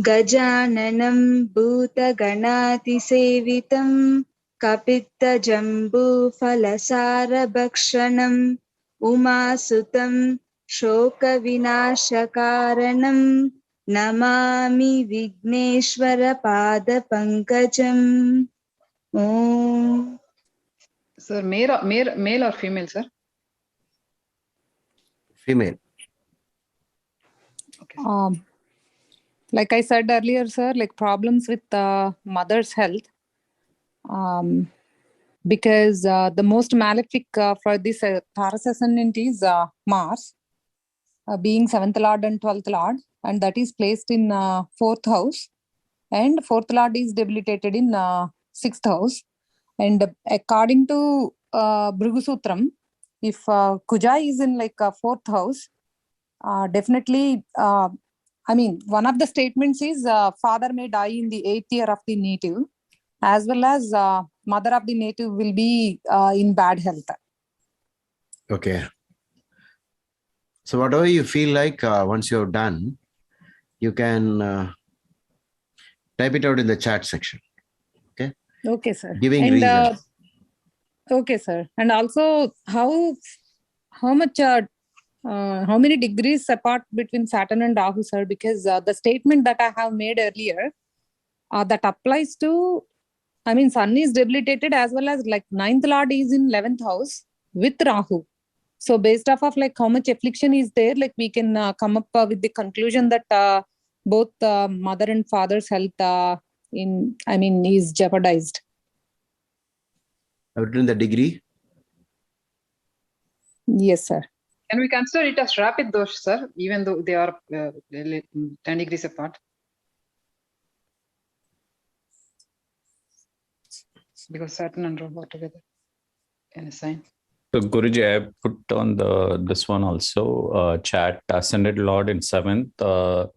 गजाननं भूतगणातिसेवितं कपित्तजम्बूफलसारभक्षणम् उमासुतं शोकविनाशकारणं Namami विघ्नेश्वरपादपङ्कजम्. Om. Sir, male or female, sir? Female. Okay. Like I said earlier, sir, like problems with mother's health. Because the most malefic for this Taurus ascendant is Mars, being 7th Lord and 12th Lord, and that is placed in 4th house, and 4th Lord is debilitated in 6th house. And according to Bhrigu Sutram, if Kuja is in like 4th house, definitely, I mean, one of the statements is father may die in the 8th year of the native, as well as mother of the native will be in bad health. Okay. So whatever you feel like, once you're done, you can type it out in the chat section. Okay. Okay, sir. Giving and, reasons. Okay, sir. And also, how much, how many degrees apart between Saturn and Rahu, sir? Because the statement that I have made earlier, that applies to, I mean, Sun is debilitated as well as like 9th Lord is in 11th house with Rahu. So based off of like how much affliction is there, like we can come up with the conclusion that both mother and father's health is jeopardized. I've written the degree. Yes, sir. Can we consider it as rapid dosh, sir, even though they are 10 degrees apart? Because Saturn and Rahu are together in a sign. So Guruji, I put on this one also, chat, ascended Lord in 7th.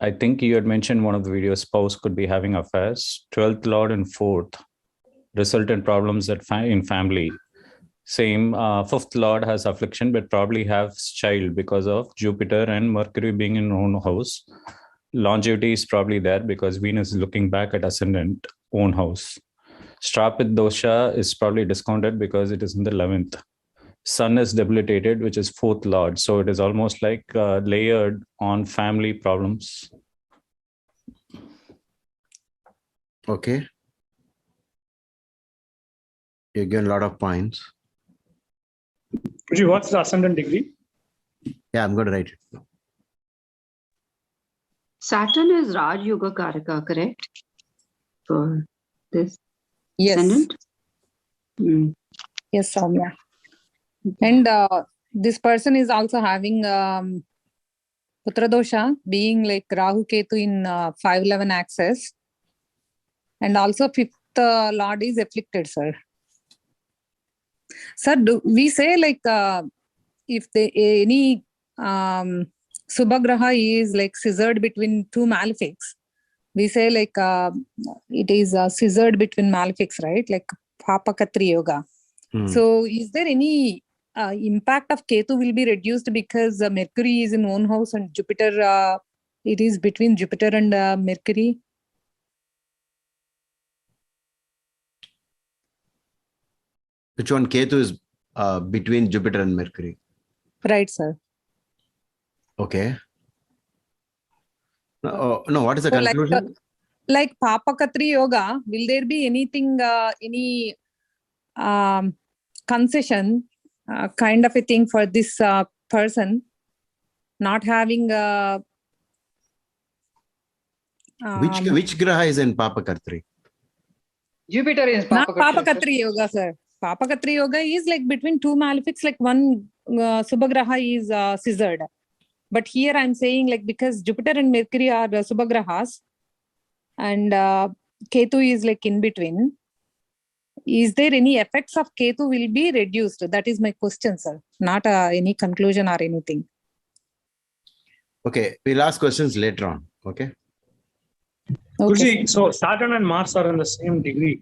I think you had mentioned one of the videos, spouse could be having affairs. 12th Lord in 4th, resultant problems in family. Same, 5th Lord has affliction, but probably has child because of Jupiter and Mercury being in own house. Longevity is probably there because Venus is looking back at ascendant own house. Strapit dosha is probably discounted because it is in the 11th. Sun is debilitated, which is 4th Lord. So it is almost like layered on family problems. Okay. You get a lot of points. What's the ascendant degree? Yeah, I'm going to write it. Saturn is Raj Yoga Karaka, correct? For this Yes. ascendant? Yes, Soumya. And this person is also having Putra dosha, being like Rahu Ketu in 511 axis. And also 5th Lord is afflicted, sir. Sir, do we say like if any Subhagraha is like scissored between two malefics, we say like it is scissored between malefics, right? Like Papakatri Yoga. So is there any impact of Ketu will be reduced because Mercury is in own house and Jupiter, it is between Jupiter and Mercury? Which one? Ketu is between Jupiter and Mercury. Right, sir. Okay. No, what is the conclusion? Like Papakatri Yoga, will there be anything, any concession kind of a thing for this person not having which graha is in Papakatri? Jupiter is not Papakatri Yoga, sir. Papakatri Yoga is like between two malefics, like one Subhagraha is scissored. But here I'm saying like because Jupiter and Mercury are Subhagrahas and Ketu is like in between. Is there any effects of Ketu will be reduced? That is my question, sir. Not any conclusion or anything. Okay, we'll ask questions later on. Okay. Okay. So Saturn and Mars are in the same degree.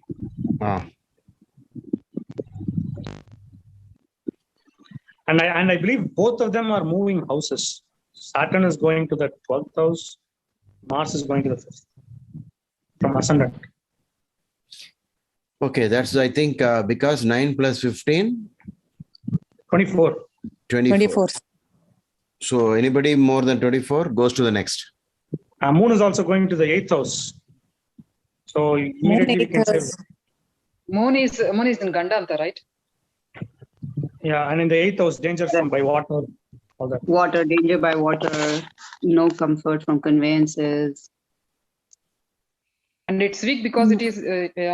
And I believe both of them are moving houses. Saturn is going to the 12th house Mars is going to the 5th from ascendant. Okay, that's I think because 9 plus 15, 24. 24. 24. So anybody more than 24 goes to the next. Moon is also going to the 8th house. So immediately we can say, Moon is in Gandanta, right? yeah, and in the 8th house, danger from by water, all that. Water, danger by water, no comfort from conveyances. And it's weak because it is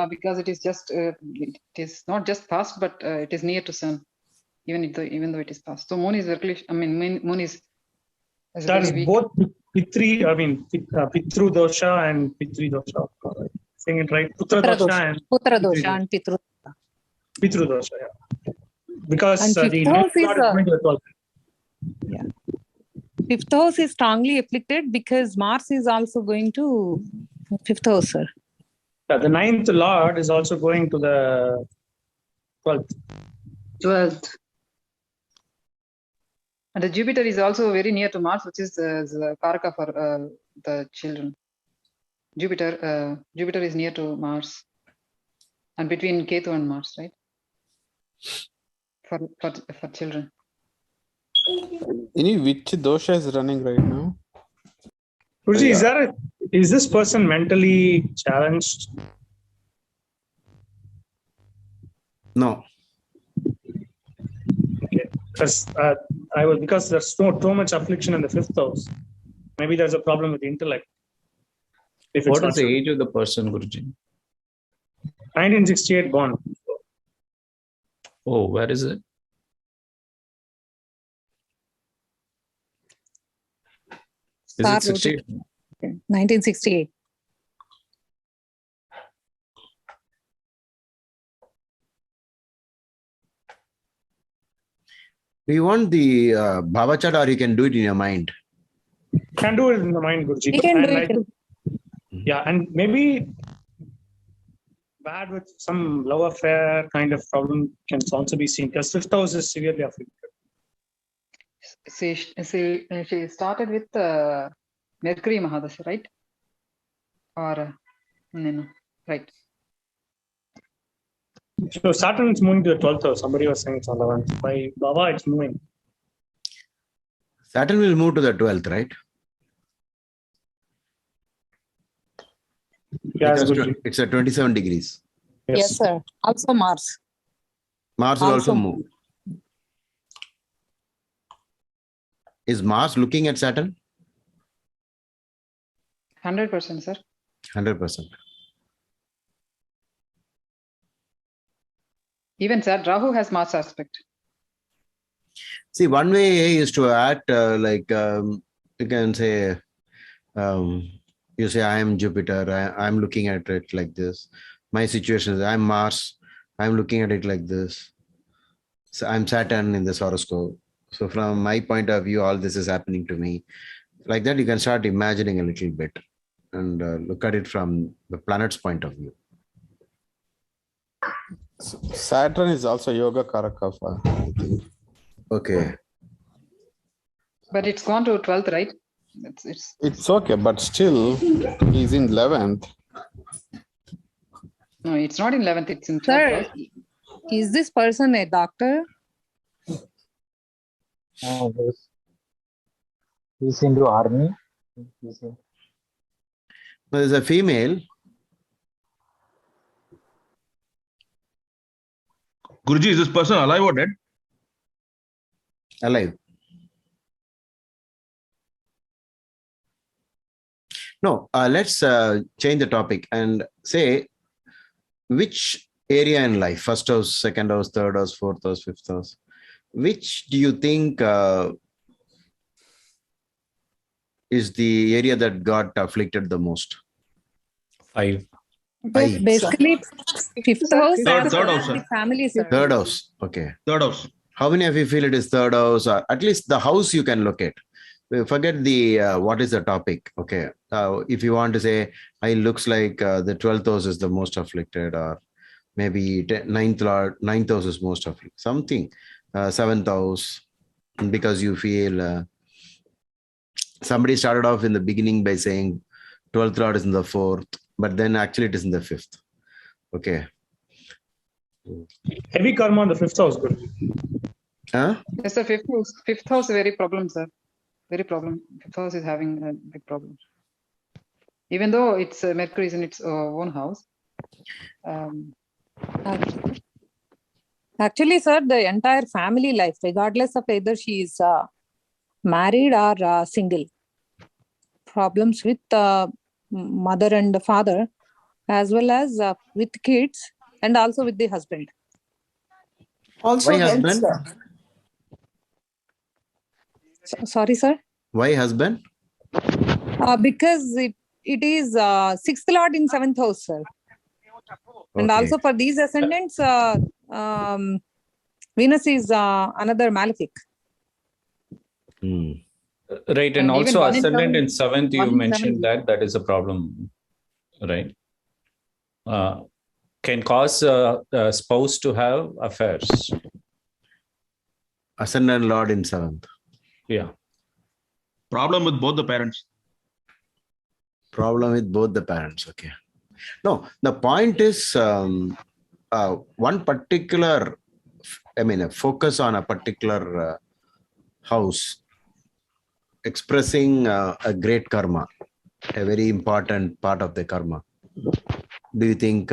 because it is just it is not just past, but it is near to Sun, even though it is past. So Moon is very, I mean, Moon is That very is weak. both Pitri, I mean, Pitru dosha and Pitri dosha. Saying it right? Putra dosha and Putra dosha and Pitru. Pitru dosha, yeah. Because And the fifth ninth house is, lord is going to the 12th. Yeah. Fifth house is strongly afflicted because Mars is also going to fifth house, sir. Yeah, the 9th lord is also going to the 12th. 12th. And the Jupiter is also very near to Mars, which is the Karaka for the children. Jupiter is near to Mars, and between Ketu and Mars, right? For children. Any which dosha is running right now? Guruji, is this person mentally challenged? No. Okay, because there's too much affliction in the 5th house. Maybe there's a problem with the intellect. If What it's is the not age of the person, Guruji? 1968 born. Oh, where is it? Is Star it 68? 1968. Do you want the Bhava chart or you can do it in your mind? Can do it in the mind, Guruji. We can And do like- it. Yeah, and maybe bad with some love affair kind of problem can also be seen because 5th house is severely afflicted. She started with Mercury Mahadasha, right? Or no, right? So Saturn is moving to the 12th house. Somebody was saying it's on the 11th. By Baba, it's moving. Saturn will move to the 12th, right? Yes, Because Guruji. it's at 27 degrees. Yes, sir. Also Mars. Mars will also Also. move. Is Mars looking at Saturn? 100%, sir. 100%. Even Rahu has Mars aspect. See, one way is to act like you can say, you say, I am Jupiter, I'm looking at it like this. My situation is, I'm Mars, I'm looking at it like this. So I'm Saturn in this horoscope. So from my point of view, all this is happening to me. Like that, you can start imagining a little bit and look at it from the planet's point of view. Saturn is also yoga karaka, I think. Okay. But it's gone to 12th, right? It's okay, but still he's in 11th. No, it's not in 11th, it's in 12th. Sir, Right? is this person a doctor? He's into army. There's a female. Guruji, is this person alive or dead? Alive. No, let's change the topic and say which area in life, first house, second house, third house, fourth house, fifth house, which do you think is the area that got afflicted the most? 5. Basically, fifth house. Third house, sir. The family, sir. Third house. Okay. Third house. How many of you feel it is third house, or at least the house you can locate? Forget the what is the topic. Okay. If you want to say, it looks like the 12th house is the most afflicted, or maybe ninth house is most afflicted. Something. 7th house, because you feel somebody started off in the beginning by saying 12th Lord is in the 4th, but then actually it is in the 5th. Okay. Heavy karma on the 5th house, Guruji. Huh? Yes, sir. Fifth house, very problem, sir. Very problem. Fifth house is having a big problem. Even though it's Mercury is in its own house. Actually, sir, the entire family life, regardless of whether she is married or single, problems with mother and father, as well as with kids, and also with the husband. Also Why health, husband? sir. Sorry, sir. Why husband? Because it is 6th Lord in 7th house, sir. And Okay. also for these ascendants, Venus is another malefic. Right, and And also even 1 in ascendant 7 in 7th, you 1 in mentioned 7. that is a problem, right? Can cause a spouse to have affairs. Ascendant Lord in 7th. Yeah. Problem with both the parents. Problem with both the parents. Okay. No, the point is one particular, a focus on a particular house expressing a great karma, a very important part of the karma. Do you think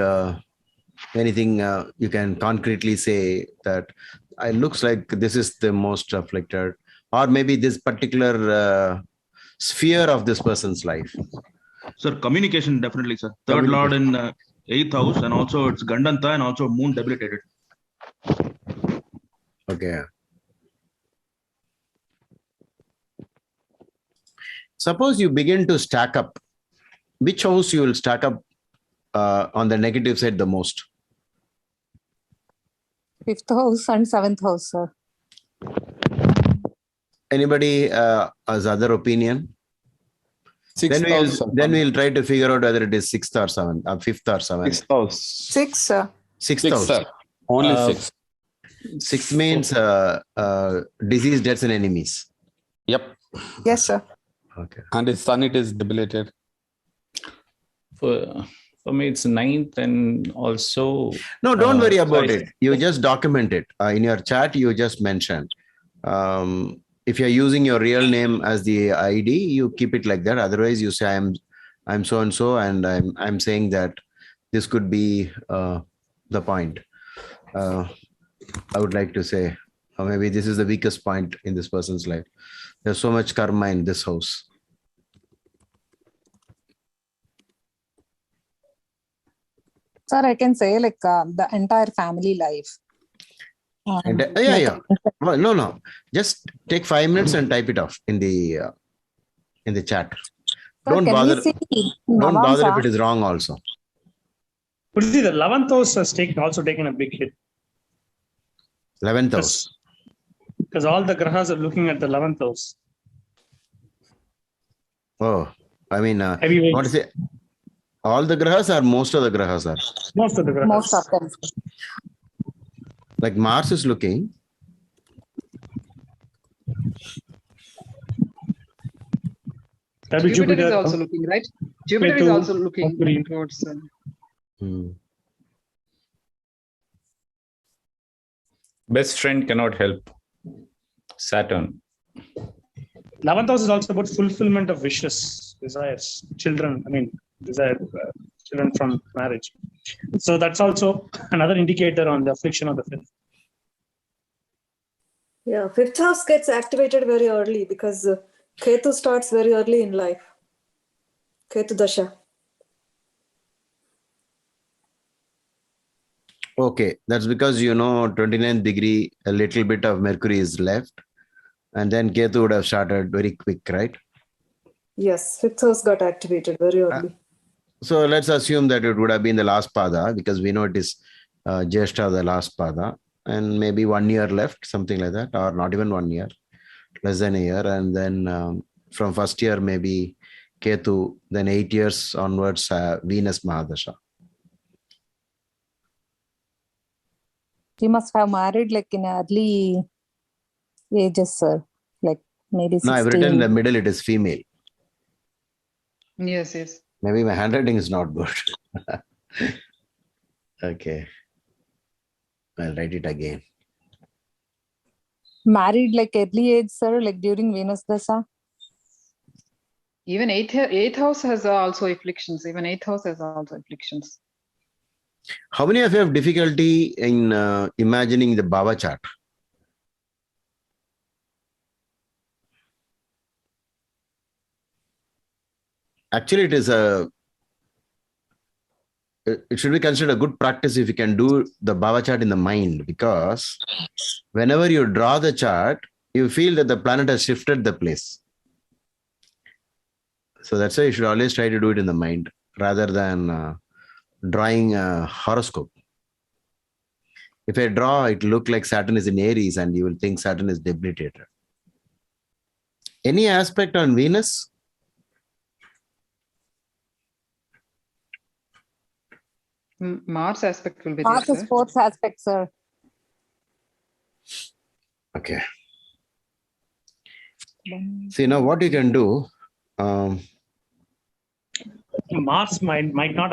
anything you can concretely say that it looks like this is the most afflicted, or maybe this particular sphere of this person's life? Sir, communication definitely, sir. Third Lord in 8th house, and also it's Gandanta and also Moon debilitated. Okay. Suppose you begin to stack up. Which house you will stack up on the negative side the most? 5th house and 7th house, sir. Anybody has other opinion? Then we'll try to figure out whether it is 6th or 7th, 5th or 7th. 6th house. 6, sir. 6th house. Sir. Only 6. 6 means disease, deaths, and enemies. Yep. Yes, sir. Okay. And his son, it is debilitated. For me, it's 9th and also. No, don't worry about it. You just document it. In your chat, you just mentioned. If you're using your real name as the ID, you keep it like that. Otherwise, you say I'm so and so, and I'm saying that this could be the point. I would like to say, or maybe this is the weakest point in this person's life. There's so much karma in this house. Sir, I can say like the entire family life. Yeah. Well, no. Just take 5 minutes and type it off in the chat. Sir, Don't can bother. we see Don't bother if Navamsa? it is wrong also. Guruji, the 11th house has also taken a big hit. 11th house. Because all the grahas are looking at the 11th house. Oh, I mean, Heavyweight. what is it? All the grahas or most of the grahas are? Most of the grahas. Most of them. Like Mars is looking. Jupiter is also looking, right? Jupiter is also looking towards. Best friend cannot help. Saturn. 11th house is also about fulfillment of wishes, desires, children. Desire children from marriage. So that's also another indicator on the affliction of the 5th. Yeah, 5th house gets activated very early because Ketu starts very early in life. Ketu Dasha. Okay, that's because 29th degree, a little bit of Mercury is left, and then Ketu would have started very quick, right? Yes, 5th house got activated very early. So let's assume that it would have been the last pada, because we know it is Jyeshta, the last pada, and maybe 1 year left, something like that, or not even 1 year, less than a year. And then from first year, maybe Ketu, then 8 years onwards, Venus Mahadasha. She must have married like in early ages, sir. Like maybe 16. No, I've written in the middle, it is female. Yes. Maybe my handwriting is not good. Okay. I'll write it again. Married like early age, sir, like during Venus Dasa. Even eighth house has also afflictions. Even eighth house has also afflictions. How many of you have difficulty in imagining the Baba chart? Actually, it should be considered a good practice if you can do the Baba chart in the mind, because whenever you draw the chart, you feel that the planet has shifted the place. So that's why you should always try to do it in the mind rather than drawing a horoscope. If I draw, it look like Saturn is in Aries and you will think Saturn is debilitated. Any aspect on Venus? Mars aspect will be Mars there, is sir. fourth aspect, sir. Okay. See, now what you can do, Mars might not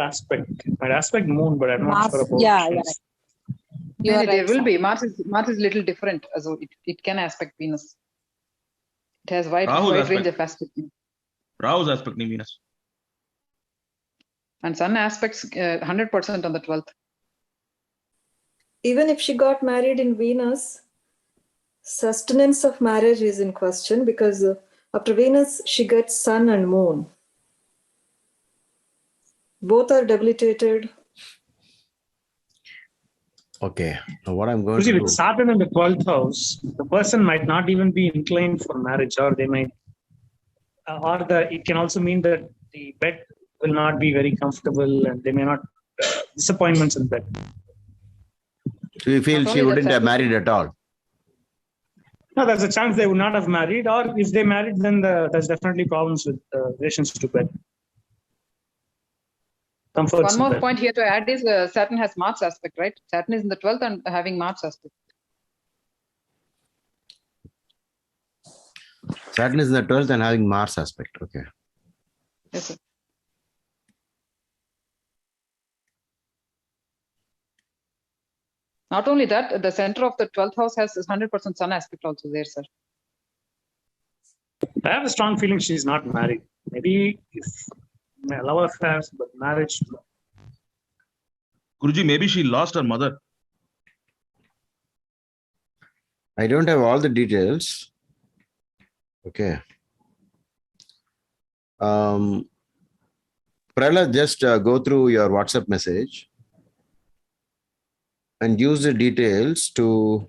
might aspect moon, but I'm not Mars, sure about yeah. You are There right, will sir. be. Mars is little different. So it can aspect Venus. It has wide range of aspect. Rahu's aspect in Venus. And Sun aspects 100% on the 12th. Even if she got married in Venus, sustenance of marriage is in question because after Venus, she gets Sun and Moon. Both are debilitated. okay. Now what I'm going see, to do. with Saturn in the 12th house, the person might not even be inclined for marriage, or they might, it can also mean that the bed will not be very comfortable and they may not, disappointments in bed. Do you feel Not she only that, wouldn't have Saturn- married at all? No, there's a chance they would not have married, or if they married, then there's definitely problems with relations to bed. Comforts One in more bed. point here to add is Saturn has Mars aspect, right? Saturn is in the 12th and having Mars aspect. Saturn is in the 12th and having Mars aspect. Okay. Yes, sir. Not only that, the center of the 12th house has 100% Sun aspect also there, sir. I have a strong feeling she's not married. Maybe if love affairs, but marriage. Guruji, maybe she lost her mother. I don't have all the details. Okay. Prahlad, just go through your WhatsApp message and use the details to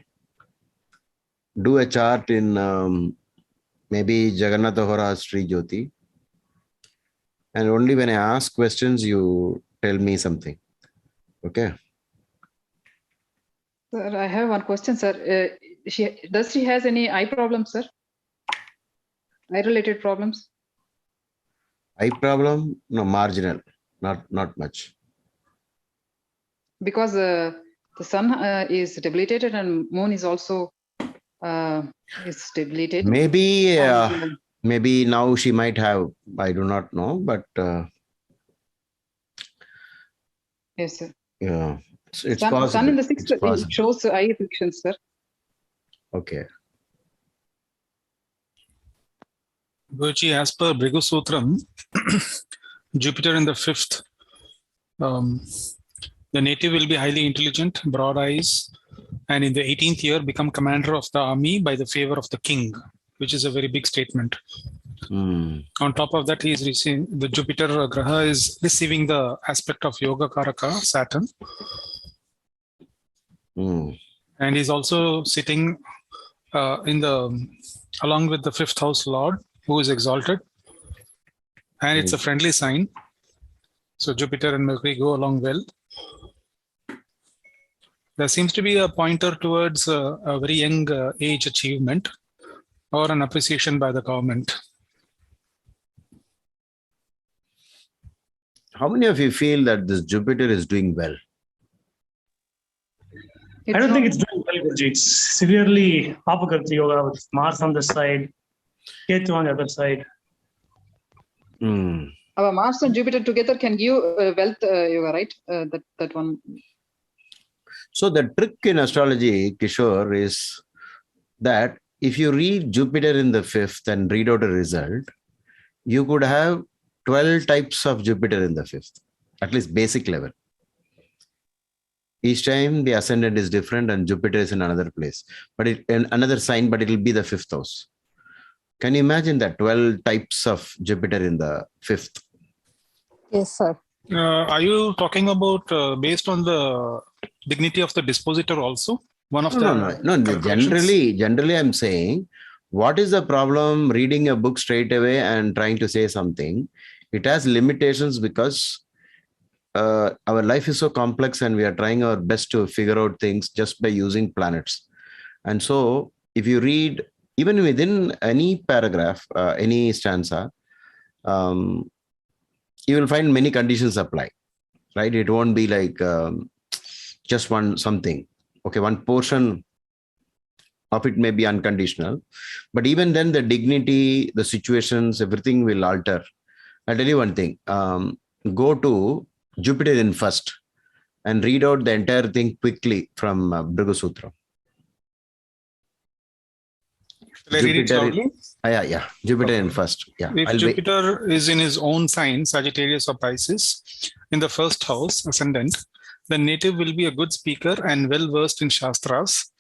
do a chart in maybe Jagannath Hora Sri Jyoti. And only when I ask questions, you tell me something. Okay. Sir, I have one question, sir. Does she has any eye problems, sir? Eye related problems? Eye problem? No, marginal. Not much. Because the Sun is debilitated and Moon is also is debilitated. Maybe And, maybe now she might have, I do not know, but yes, sir. yeah, it's Sun possible. in the 6th it shows eye afflictions, sir. Okay. Guruji, as per Bhrigu Sutram, Jupiter in the 5th, the native will be highly intelligent, broad eyes, and in the 18th year become commander of the army by the favor of the king, which is a very big statement. On top of that, he is receiving the Jupiter Graha is receiving the aspect of Yoga Karaka, Saturn. And he's also sitting along with the 5th house Lord, who is exalted. And it's a friendly sign. So Jupiter and Mercury go along well. There seems to be a pointer towards a very young age achievement or an appreciation by the government. How many of you feel that this Jupiter is doing well? I don't think it's doing well, Guruji. It's severely Papakarti Yoga with Mars on the side, Ketu on the other side. Our Mars and Jupiter together can give wealth yoga, right? That one. So the trick in astrology, Kishore, is that if you read Jupiter in the 5th and read out a result, you could have 12 types of Jupiter in the 5th, at least basic level. Each time the ascendant is different and Jupiter is in another place, but in another sign, but it will be the 5th house. Can you imagine that 12 types of Jupiter in the 5th? Yes, sir. Are you talking about based on the dignity of the dispositor also? One of No. Generally, I'm saying, what is the problem reading a book straight away and trying to say something? It has limitations because our life is so complex and we are trying our best to figure out things just by using planets. And so if you read even within any paragraph, any stanza, you will find many conditions apply, right? It won't be like just one something. Okay, one portion of it may be unconditional, but even then the dignity, the situations, everything will alter. I'll tell you one thing. Go to Jupiter in 1st and read out the entire thing quickly from Bhrigu Sutra. Yeah. Jupiter in 1st. Yeah. If Jupiter is in his own sign, Sagittarius or Pisces, in the 1st house, ascendant, the native will be a good speaker and well versed in Shastras.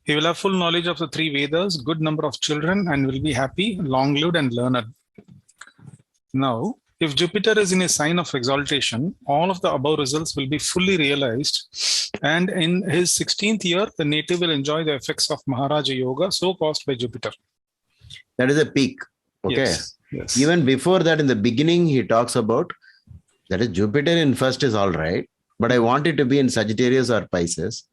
He will have full knowledge of the 3 Vedas, good number of children, and will be happy, long-lived, and learned. Now, if Jupiter is in a sign of exaltation, all of the above results will be fully realized. And in his 16th year, the native will enjoy the effects of Maharaja Yoga, so caused by Jupiter. That is a peak. Okay. Yes. Even before that, in the beginning, he talks about that is Jupiter in 1st is all right, but I want it to be in Sagittarius or Pisces,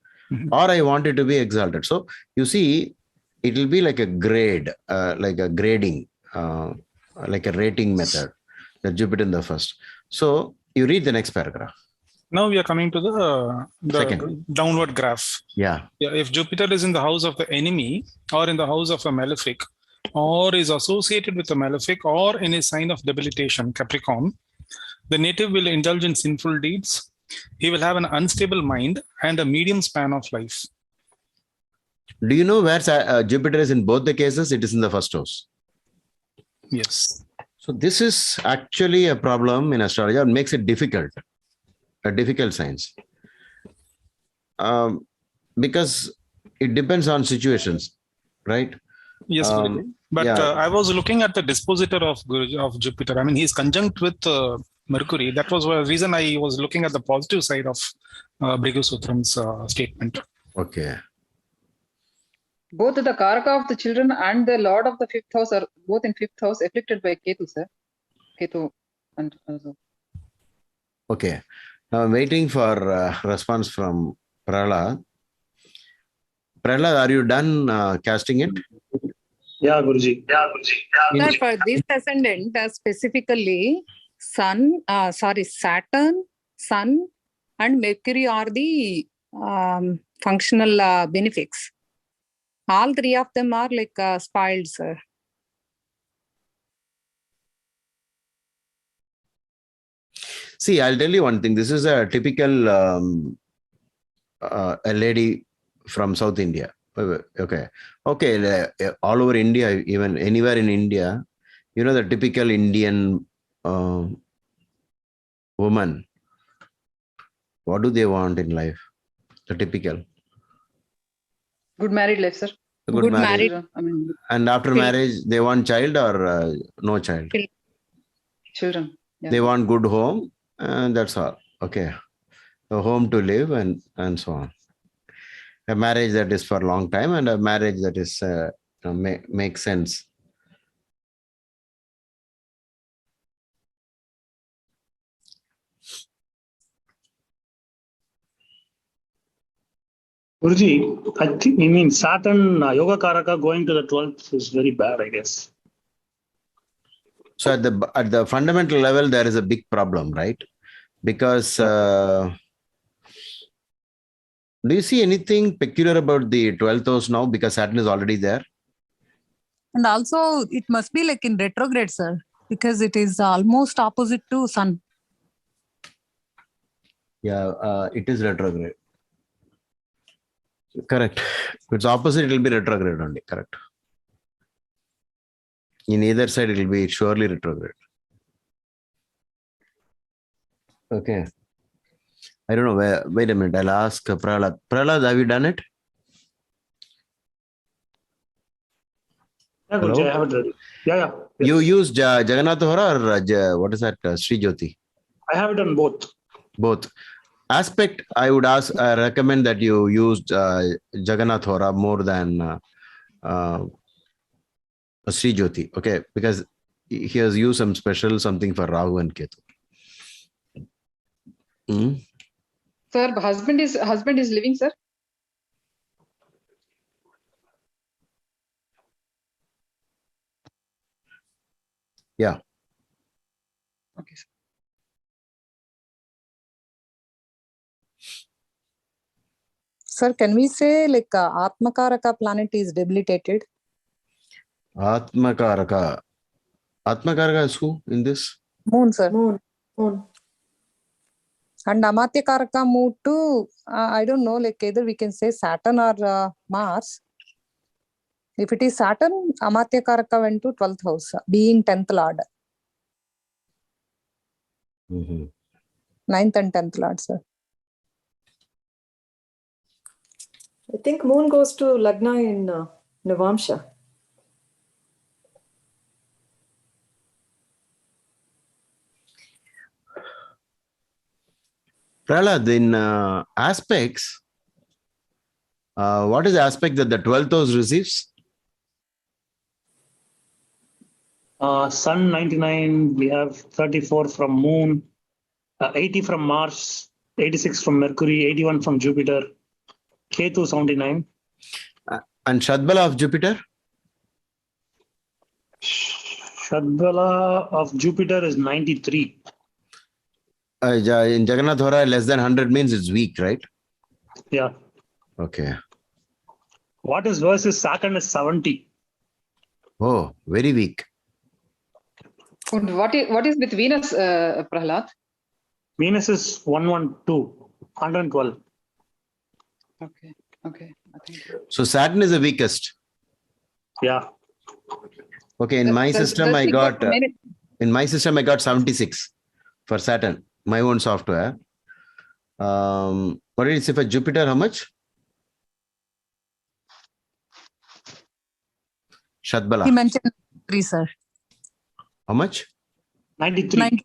or I want it to be exalted. So you see, it will be like a grade, like a grading, like a rating method. The Jupiter in the 1st. So you read the next paragraph. Now we are coming to the downward graph. Yeah. If Jupiter is in the house of the enemy or in the house of a malefic or is associated with a malefic or in a sign of debilitation, Capricorn, the native will indulge in sinful deeds. He will have an unstable mind and a medium span of life. Do you know where Jupiter is in both the cases? It is in the 1st house. Yes. So this is actually a problem in astrology and makes it difficult, a difficult science. Because it depends on situations, right? Yes, but I was looking at the dispositor of Jupiter. I mean, he's conjunct with Mercury. That was the reason I was looking at the positive side of Bhrigu Sutram's statement. Okay. Both the Karaka of the children and the Lord of the 5th house are both in 5th house afflicted by Ketu, sir. Ketu and also. Okay. Now I'm waiting for response from Prahlad. Prahlad, are you done casting it? Yeah, Guruji. Sir, for this ascendant, specifically, Saturn, Sun, and Mercury are the functional benefics. All 3 of them are like spoiled, sir. See, I'll tell you one thing. This is a typical a lady from South India. Okay. All over India, even anywhere in India, you know, the typical Indian woman. What do they want in life? The typical. Good married life, sir. Good marriage. I mean, and after marriage, they want child or no child? Children. Yeah. They want good home, and that's all. Okay. A home to live and so on. A marriage that is for a long time and a marriage that is makes sense. Guruji, I think Saturn Yoga Karaka going to the 12th is very bad, I guess. So at the fundamental level, there is a big problem, right? Because do you see anything peculiar about the 12th house now? Because Saturn is already there. And also, it must be like in retrograde, sir. because it is almost opposite to Sun. Yeah, it is retrograde. Correct. If it's opposite, it will be retrograde only. Correct. In either side, it will be surely retrograde. Okay. I don't know. Wait a minute. I'll ask Prahlad. Prahlad, have you done it? Yeah, Hello? Guruji, I have it ready. Yeah. You Yes. used Jagannath Hora or what is that? Sri Jyoti? I have it on both. Both. Aspect, I would recommend that you used Jagannath Hora more than Sri Jyoti. Okay, because he has used some special something for Rahu and Ketu. Sir, husband is living, sir. Yeah. Okay, sir. Sir, can we say like Atmakaraka planet is debilitated? Atmakaraka. Atmakaraka is who in this? Moon, sir. Moon. And Amatyakaraka moved to, I don't know, like either we can say Saturn or Mars. If it is Saturn, Amatyakaraka went to 12th house, being 10th lord. 9th and 10th lord, sir. I think Moon goes to Lagna in Navamsha. Prahlad, in aspects, what is the aspect that the 12th house receives? Sun 99, we have 34 from Moon, 80 from Mars, 86 from Mercury, 81 from Jupiter, Ketu 79. And Shadbala of Jupiter? Shadbala of Jupiter is 93. In Jagannath Hora, less than 100 means it's weak, right? Yeah. Okay. What is worse is Saturn is 70. Oh, very weak. And what is with Venus, Prahlad? Venus is 112. Okay. I think. So Saturn is the weakest. Yeah. Okay, in my system, I got 76 for Saturn, my own software. What did it say for Jupiter? How much? Shadbala. He mentioned 3, sir. How much? 93.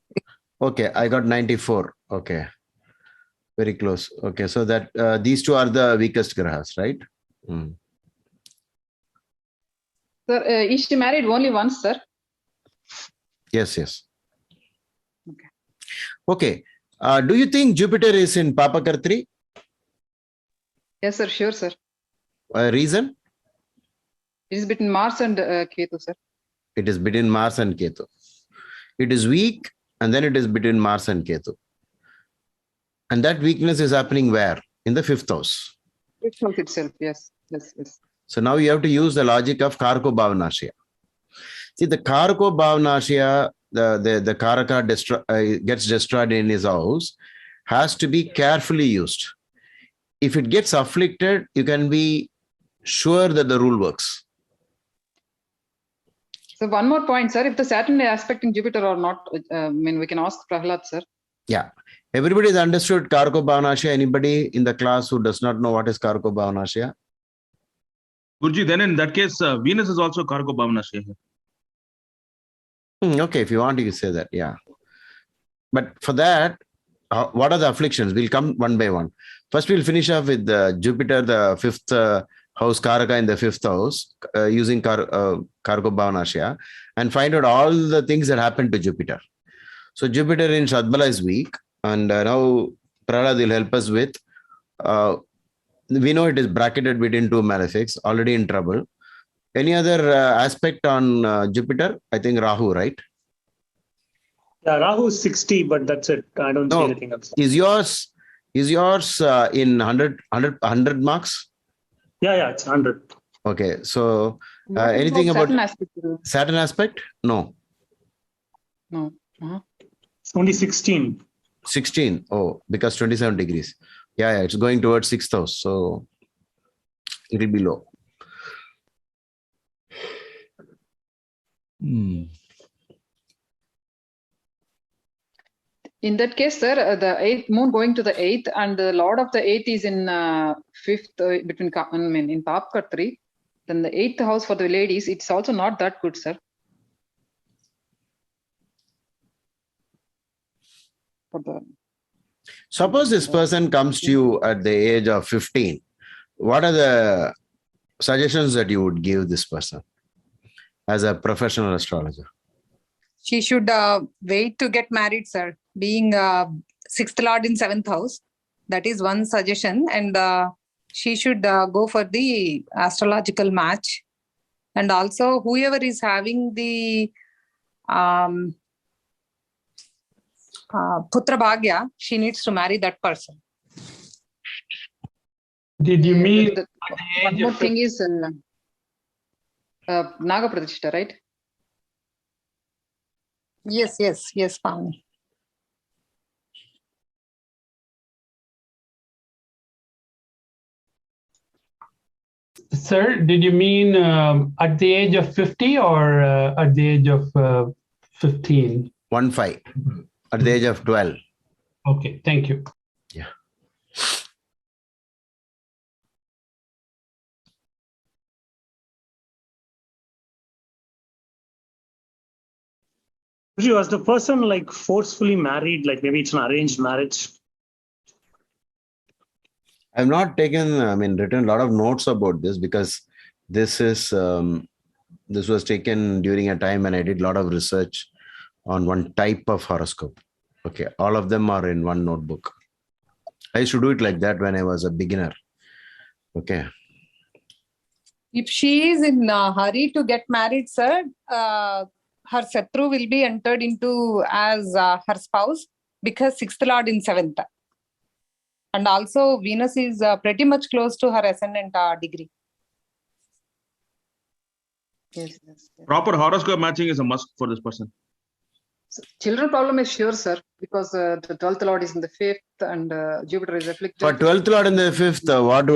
Okay, I got 94. Okay. Very close. Okay, so that these two are the weakest grahas, right? Sir, is she married only once, sir? Yes. Okay. Do you think Jupiter is in Papakartri? Yes, sir. Sure, sir. Reason? It is between Mars and Ketu, sir. It is between Mars and Ketu. It is weak, and then it is between Mars and Ketu. And that weakness is happening where? In the 5th house. 5th house itself, yes. So now you have to use the logic of Karko Bhavanashya. See, the Karko Bhavanashya, the Karaka gets destroyed in his house, has to be carefully used. If it gets afflicted, you can be sure that the rule works. So one more point, sir. If the Saturn is aspecting Jupiter or not, we can ask Prahlad, sir. Yeah. Everybody has understood Karko Bhavanashya. Anybody in the class who does not know what is Karko Bhavanashya? Guruji, then in that case, Venus is also Karko Bhavanashya here. Okay, if you want, you can say that. Yeah. But for that, what are the afflictions? We'll come one by one. First, we'll finish off with Jupiter, the 5th house, Karaka in the 5th house, using Karko Bhavanashya, and find out all the things that happen to Jupiter. So Jupiter in Shadbala is weak, and now Prahlad will help us with, we know it is bracketed between two malefics, already in trouble. Any other aspect on Jupiter? I think Rahu, right? Yeah, Rahu is 60, but that's it. I don't see anything else. Is yours in 100 marks? Yeah, it's 100. Okay, so anything about Saturn aspect? Saturn aspect? No. No. Uh-huh. It's only 16. 16. Oh, because 27 degrees. Yeah, it's going towards 6th house. So it will be low. In that case, sir, the 8th moon going to the 8th, and the lord of the 8th is in 5th between in Papkatri. Then the 8th house for the ladies, it's also not that good, sir. For the Suppose this person comes to you at the age of 15. What are the suggestions that you would give this person as a professional astrologer? She should wait to get married, sir. Being 6th lord in 7th house, that is one suggestion. And she should go for the astrological match. And also, whoever is having the Putra Bhagya, she needs to marry that person. Did you mean one more thing is Naga Pratishta, right? Yes, Pavni. Sir, did you mean at the age of 50 or at the age of 15? 15. At the age of 12. Okay, thank you. Yeah. Was the person like forcefully married, like maybe it's an arranged marriage? I've not written a lot of notes about this because this is this was taken during a time when I did a lot of research on one type of horoscope. Okay, all of them are in one notebook. I used to do it like that when I was a beginner. Okay. If she is in a hurry to get married, sir, her Satru will be entered into as her spouse because 6th lord in 7th. And also Venus is pretty much close to her ascendant degree. Yes. Proper horoscope matching is a must for this person. So, children problem is sure, sir, because the 12th lord is in the 5th and Jupiter is afflicted. For 12th lord in the 5th, what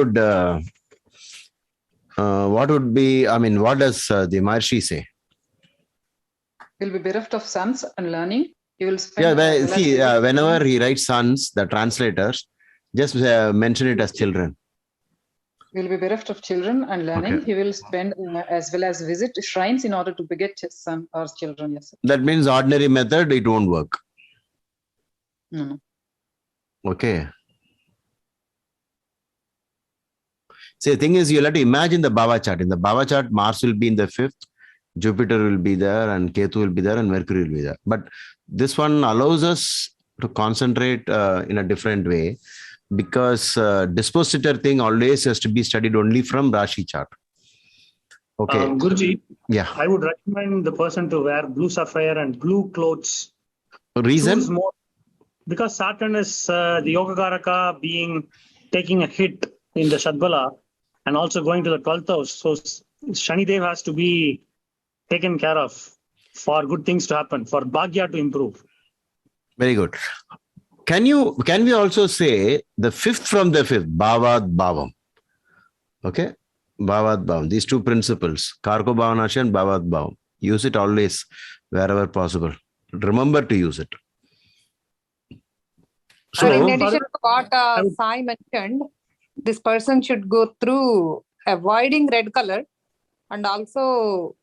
would be, what does the Maharshi say? He will be bereft of sons and learning. He will spend. Whenever he writes sons, the translators just mention it as children. He will be bereft of children and learning. Okay. He will spend as well as visit shrines in order to beget son or children. Yes, sir. That means ordinary method, it won't work. No. Okay. See, the thing is, you'll have to imagine the Bhava chart. In the Bhava chart, Mars will be in the 5th, Jupiter will be there, and Ketu will be there, and Mercury will be there. But this one allows us to concentrate in a different way because dispositor thing always has to be studied only from Rashi chart. Okay. Guruji, yeah. I would recommend the person to wear blue sapphire and blue clothes. Reason? Because Saturn is the Yogakaraka taking a hit in the Shadbala and also going to the 12th house. So Shanidev has to be taken care of for good things to happen, for Bhagya to improve. Very good. Can we also say the 5th from the 5th, Bhavad Bhavam? Okay. Bhavad Bhavam. These two principles, Karko Bhavanashi and Bhavad Bhavam. Use it always wherever possible. Remember to use it. So, in addition to what Sai mentioned, this person should go through avoiding red color and also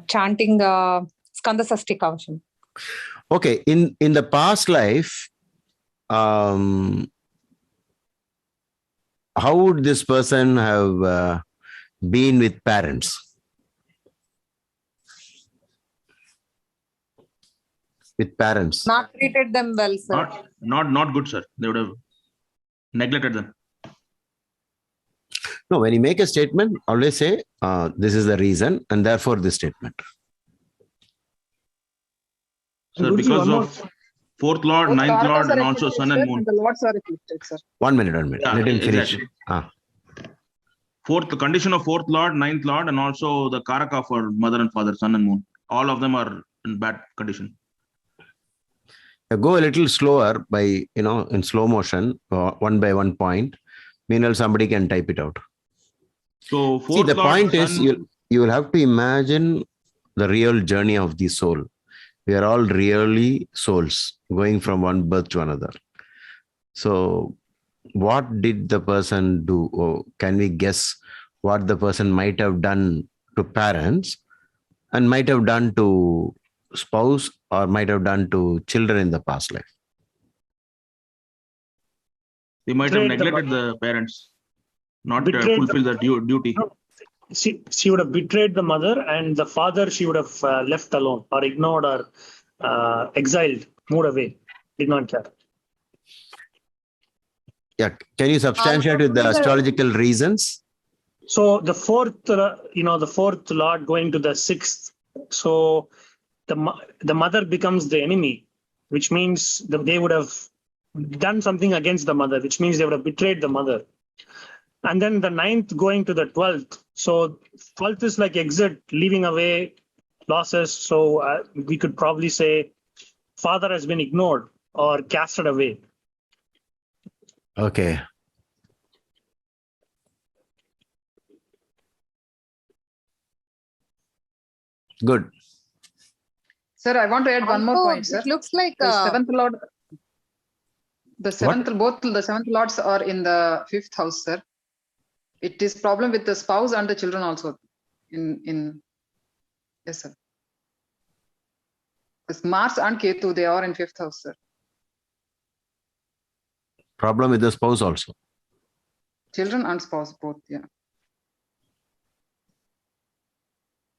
chanting Skanda Sashti Kavacham. Okay, in the past life, how would this person have been with parents? With parents? Not treated them well, sir. Not good, sir. They would have neglected them. No, when you make a statement, always say, this is the reason, and therefore this statement. Sir, because of 4th Lord, 9th Lord, and also Sun and Moon. The Lords are afflicted, sir. 1 minute. Yeah, let him finish. Exactly. The condition of 4th Lord, 9th Lord, and also the Karaka for mother and father, Sun and Moon. All of them are in bad condition. Go a little slower by, in slow motion, one by one point. Meanwhile, somebody can type it out. So See, fourth the lord point is sun. you will have to imagine the real journey of the soul. We are all really souls going from one birth to another. So what did the person do? Or can we guess what the person might have done to parents and might have done to spouse or might have done to children in the past life? They might have Betrayed the neglected mother. the parents, not Betrayed fulfill the their duty. she would have betrayed the mother, and the father she would have left alone or ignored or exiled, moved away, did not care. Yeah, can you substantiate with the astrological reasons? So the fourth, the fourth lord going to the sixth. So the mother becomes the enemy, which means that they would have done something against the mother, which means they would have betrayed the mother. And then the ninth going to the 12th. So 12th is like exit, leaving away losses. So we could probably say father has been ignored or casted away. Okay. Good. Sir, I want to add one more Also, point, sir. it looks like The seventh lord, both the seventh lords are in the fifth house, sir. It is problem with the spouse and the children also. Yes, sir. Because Mars and Ketu, they are in fifth house, sir. Problem with the spouse also. Children and spouse both, yeah.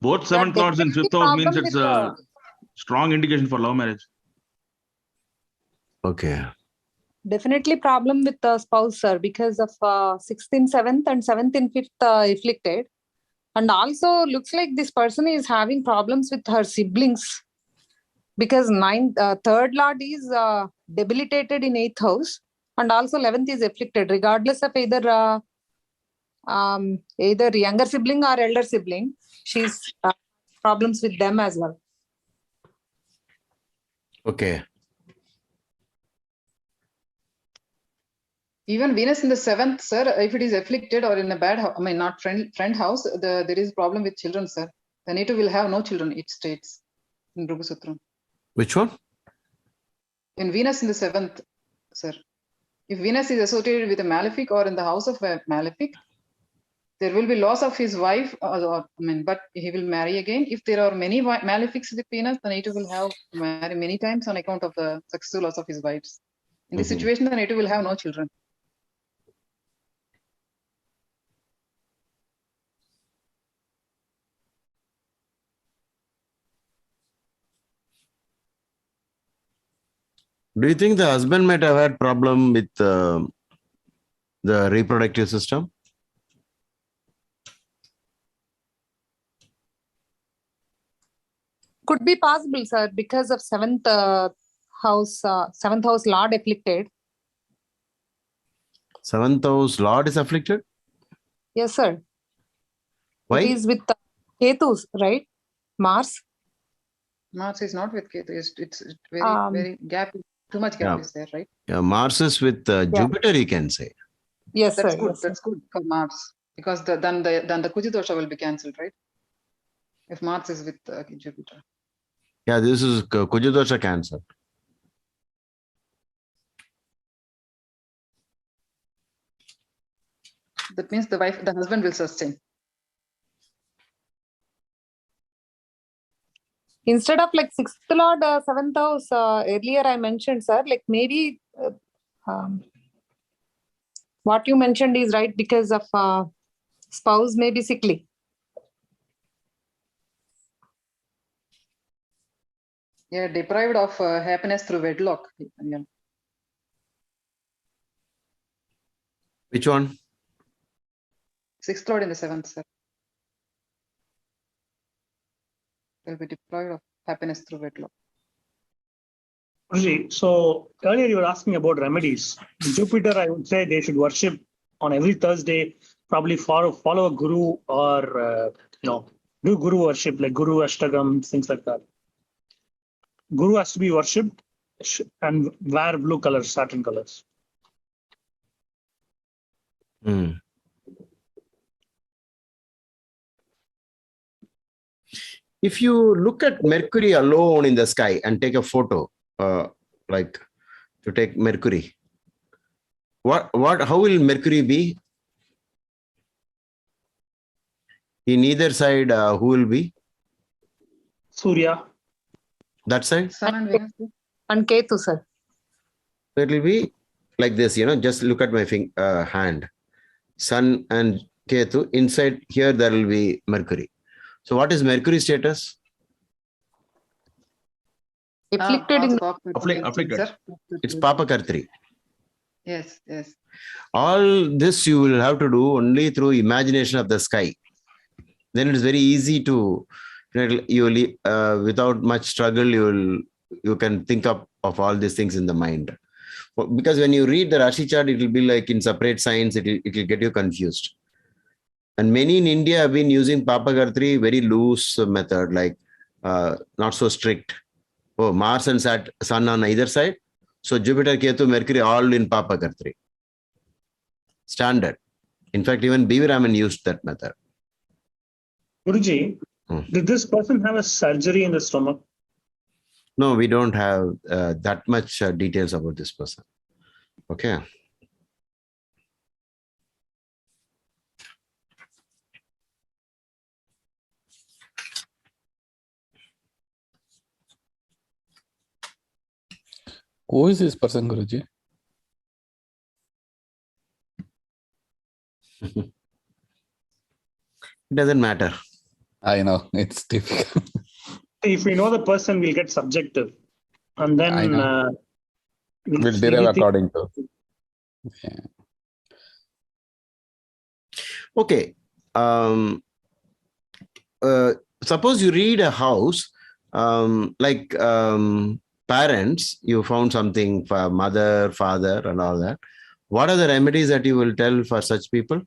Both seventh lords in fifth house means it's a strong indication for love marriage. Okay. Definitely problem with the spouse, sir, because of 6th in 7th and 7th in 5th afflicted. And also looks like this person is having problems with her siblings because third lord is debilitated in 8th house and also 11th is afflicted, regardless of either younger sibling or elder sibling. She's problems with them as well. Okay. Even Venus in the seventh, sir, if it is afflicted or in a bad house, I mean, not friend house, there is problem with children, sir. The native will have no children, it states in Bhrigu Sutra. Which one? In Venus in the seventh, sir. If Venus is associated with a malefic or in the house of a malefic, there will be loss of his wife, but he will marry again. If there are many malefics with Venus, the native will have to marry many times on account of the successful loss of his wives. In this situation, the native will have no children. Do you think the husband might have had problem with the reproductive system? Could be possible, sir, because of 7th house lord afflicted. 7th house lord is afflicted? Yes, sir. Why? It is with Ketus, right? Mars. Mars is not with Ketu. It's very gap. Too much gap is there, right? Yeah, Mars is with Jupiter, you can say. Yes, that's sir. good. Yes, that's good for Mars because then the Kujidosha will be cancelled, right? If Mars is with Jupiter. Yeah, this is Kujidosha Cancer. That means the husband will sustain. Instead of like 6th lord, 7th house, earlier I mentioned, sir, like maybe what you mentioned is right because of spouse may be sickly. Yeah, deprived of happiness through wedlock. Yeah. Which one? 6th lord in the 7th, sir. Will be deprived of happiness through wedlock. So earlier you were asking about remedies. Jupiter, I would say they should worship on every Thursday, probably follow a guru or, do Guru worship like Guru Ashtagam, things like that. Guru has to be worshipped and wear blue colors, satin colors. Hmm. If you look at Mercury alone in the sky and take a photo, like to take Mercury, how will Mercury be? In either side, who will be? Surya. That side? Sun and Venus. And Ketu, sir. So it will be like this, just look at my hand. Sun and Ketu. Inside here, there will be Mercury. So what is Mercury status? Afflicted in afflicted. Sir. It's Papa Kartri. Yes, yes. All this you will have to do only through imagination of the sky. Then it is very easy to, without much struggle, you can think of all these things in the mind. Because when you read the Rashi chart, it will be like in separate signs, it will get you confused. And many in India have been using Papa Kartri, very loose method, like not so strict. Oh, Mars and Sun on either side. So Jupiter, Ketu, Mercury, all in Papa Kartri. Standard. In fact, even B.V. Raman used that method. Guruji, did this person have a surgery in the stomach? No, we don't have that much details about this person. Okay. Who is this person, Guruji? It doesn't matter. I know, it's difficult. If we know the person, we'll get subjective. And then we'll derive according to. Yeah. Okay. Suppose you read a house, parents, you found something for mother, father, and all that. What are the remedies that you will tell for such people?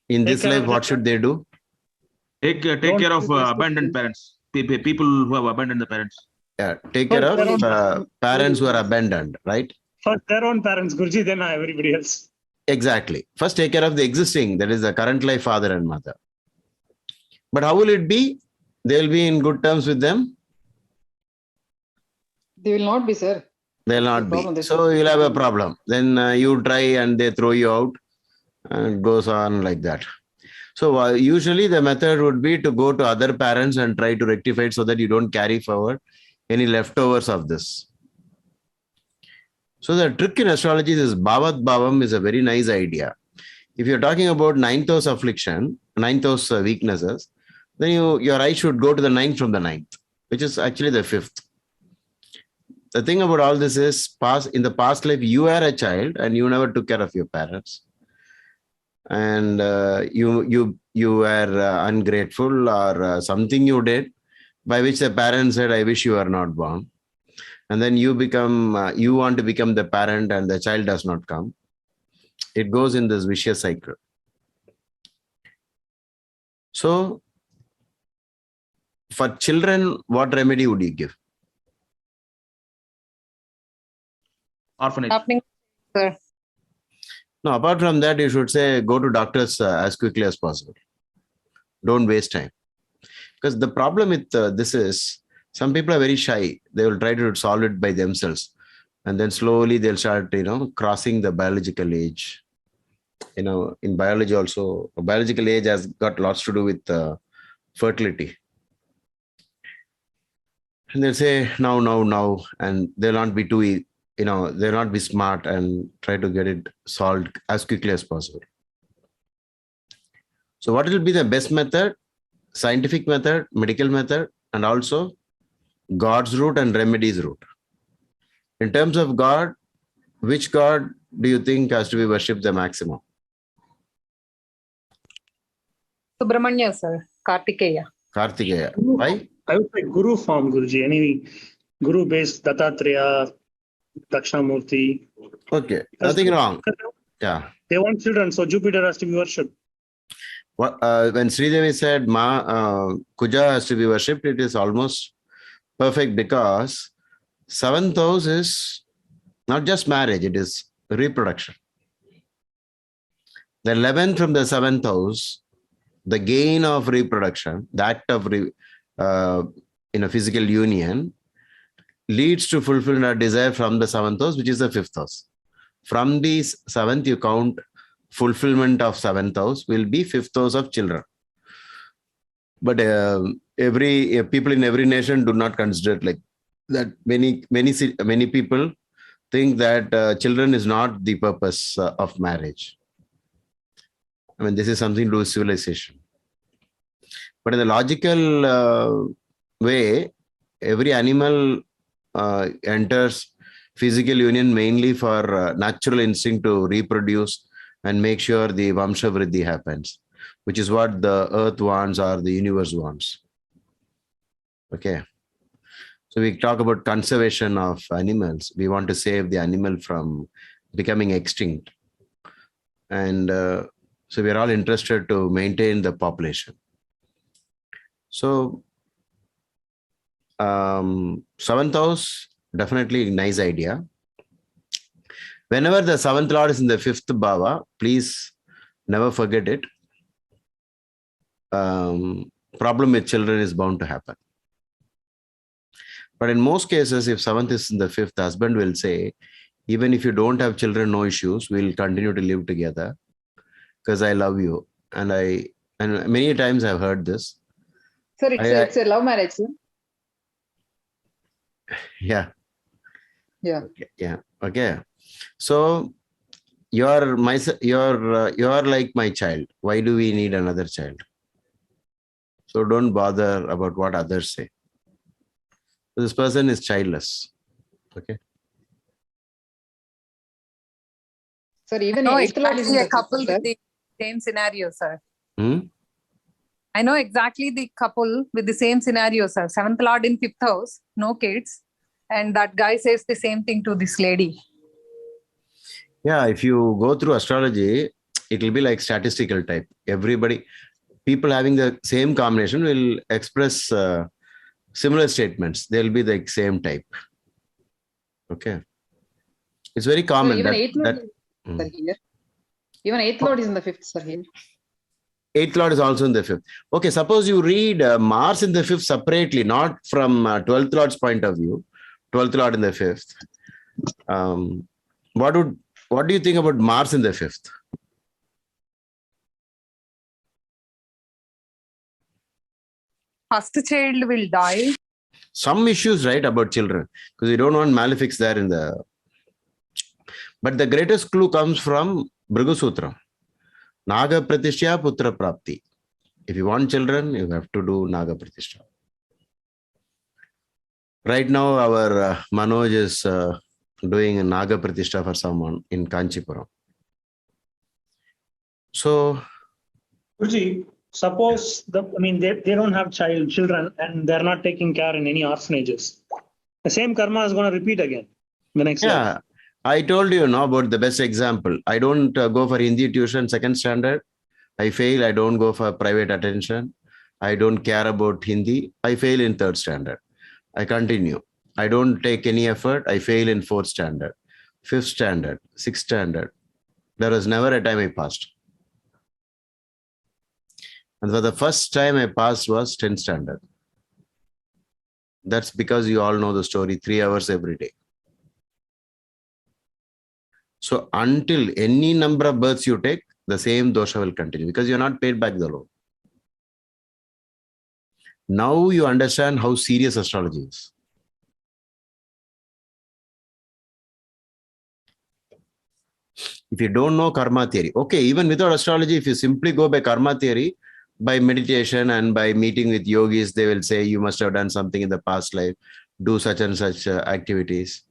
In this life, what should they do? Take care of abandoned parents. People who have abandoned the parents. Yeah, take care of parents who are abandoned, right? First their own parents, Guruji, then everybody else. Exactly. First take care of the existing, that is the current life father and mother. But how will it be? They will be in good terms with them? They will not be, sir. They'll not be. So you'll have a problem. Then you try and they throw you out, and it goes on like that. So usually the method would be to go to other parents and try to rectify it so that you don't carry forward any leftovers of this. So the trick in astrology is Bhavat Bhavam is a very nice idea. If you're talking about ninth house affliction, ninth house weaknesses, then your eye should go to the ninth from the ninth, which is actually the fifth. The thing about all this is, in the past life, you were a child and you never took care of your parents. And you were ungrateful or something you did by which the parents said, I wish you were not born. And then you want to become the parent and the child does not come. It goes in this vicious cycle. So for children, what remedy would you give? Orphanage. Sir. No, apart from that, you should say go to doctors as quickly as possible. Don't waste time. Because the problem with this is, some people are very shy. They will try to solve it by themselves. And then slowly they'll start, crossing the biological age. In biology also, biological age has got lots to do with fertility. And they'll say, now, and they'll not be too, they'll not be smart and try to get it solved as quickly as possible. So what will be the best method? Scientific method, medical method, and also God's route and remedies route. In terms of God, which God do you think has to be worshipped the maximum? Subramanya, sir. Kartikeya. Kartikeya. Why? I would say Guru form, Guruji. Any Guru based Dattatreya, Dakshinamurti. Okay, nothing wrong. Yeah. They want children, so Jupiter has to be worshipped. When Sridevi said Kuja has to be worshipped, it is almost perfect because 7th house is not just marriage, it is reproduction. The 11th from the 7th house, the gain of reproduction, the act of physical union leads to fulfilling our desire from the 7th house, which is the 5th house. From the 7th, you count fulfillment of 7th house will be 5th house of children. But people in every nation do not consider it like that. Many people think that children is not the purpose of marriage. I mean, this is something to do with civilization. But in the logical way, every animal enters physical union mainly for natural instinct to reproduce and make sure the Vamsha Vriddhi happens, which is what the earth wants or the universe wants. Okay. So we talk about conservation of animals. We want to save the animal from becoming extinct. And so we're all interested to maintain the population. So 7th house, definitely a nice idea. Whenever the 7th lord is in the 5th bhava, please never forget it. Problem with children is bound to happen. But in most cases, if 7th is in the 5th, the husband will say, even if you don't have children, no issues, we'll continue to live together because I love you. And many times I've heard this. Sir, it's a love marriage, sir. Yeah. Yeah. Yeah. Okay. So you're like my child. Why do we need another child? So don't bother about what others say. This person is childless. Okay. Sir, even No, eighth lord is in exactly the a couple fifth, sir. with the same scenario, sir. Hmm? I know exactly the couple with the same scenario, sir. 7th lord in 5th house, no kids. And that guy says the same thing to this lady. Yeah, if you go through astrology, it will be like statistical type. People having the same combination will express similar statements. They'll be the same type. Okay. It's very common. Sir, even eighth lord sir, here. Even eighth lord is in the 5th, sir, here. 8th lord is also in the 5th. Okay, suppose you read Mars in the 5th separately, not from 12th lord's point of view. 12th lord in the 5th. What do you think about Mars in the 5th? First child will die. Some issues, right, about children, because you don't want malefics there in the. But the greatest clue comes from Bhrigu Sutra. Naga Pratishtha Putra Prapti. If you want children, you have to do Naga Pratishtha. Right now, our Manoj is doing a Naga Pratishtha for someone in Kanchipuram. So, Guruji, suppose they don't have children and they're not taking care in any orphanages. The same karma is going to repeat again the next life. I told you about the best example. I don't go for Hindi tuition 2nd standard. I fail. I don't go for private attention. I don't care about Hindi. I fail in 3rd standard. I continue. I don't take any effort. I fail in 4th standard, 5th standard, 6th standard. There was never a time I passed. And for the first time I passed was 10th standard. That's because you all know the story, 3 hours every day. So until any number of births you take, the same dosha will continue because you're not paid back the loan. Now you understand how serious astrology is. If you don't know karma theory, okay, even without astrology, if you simply go by karma theory, by meditation and by meeting with yogis, they will say you must have done something in the past life, do such and such activities.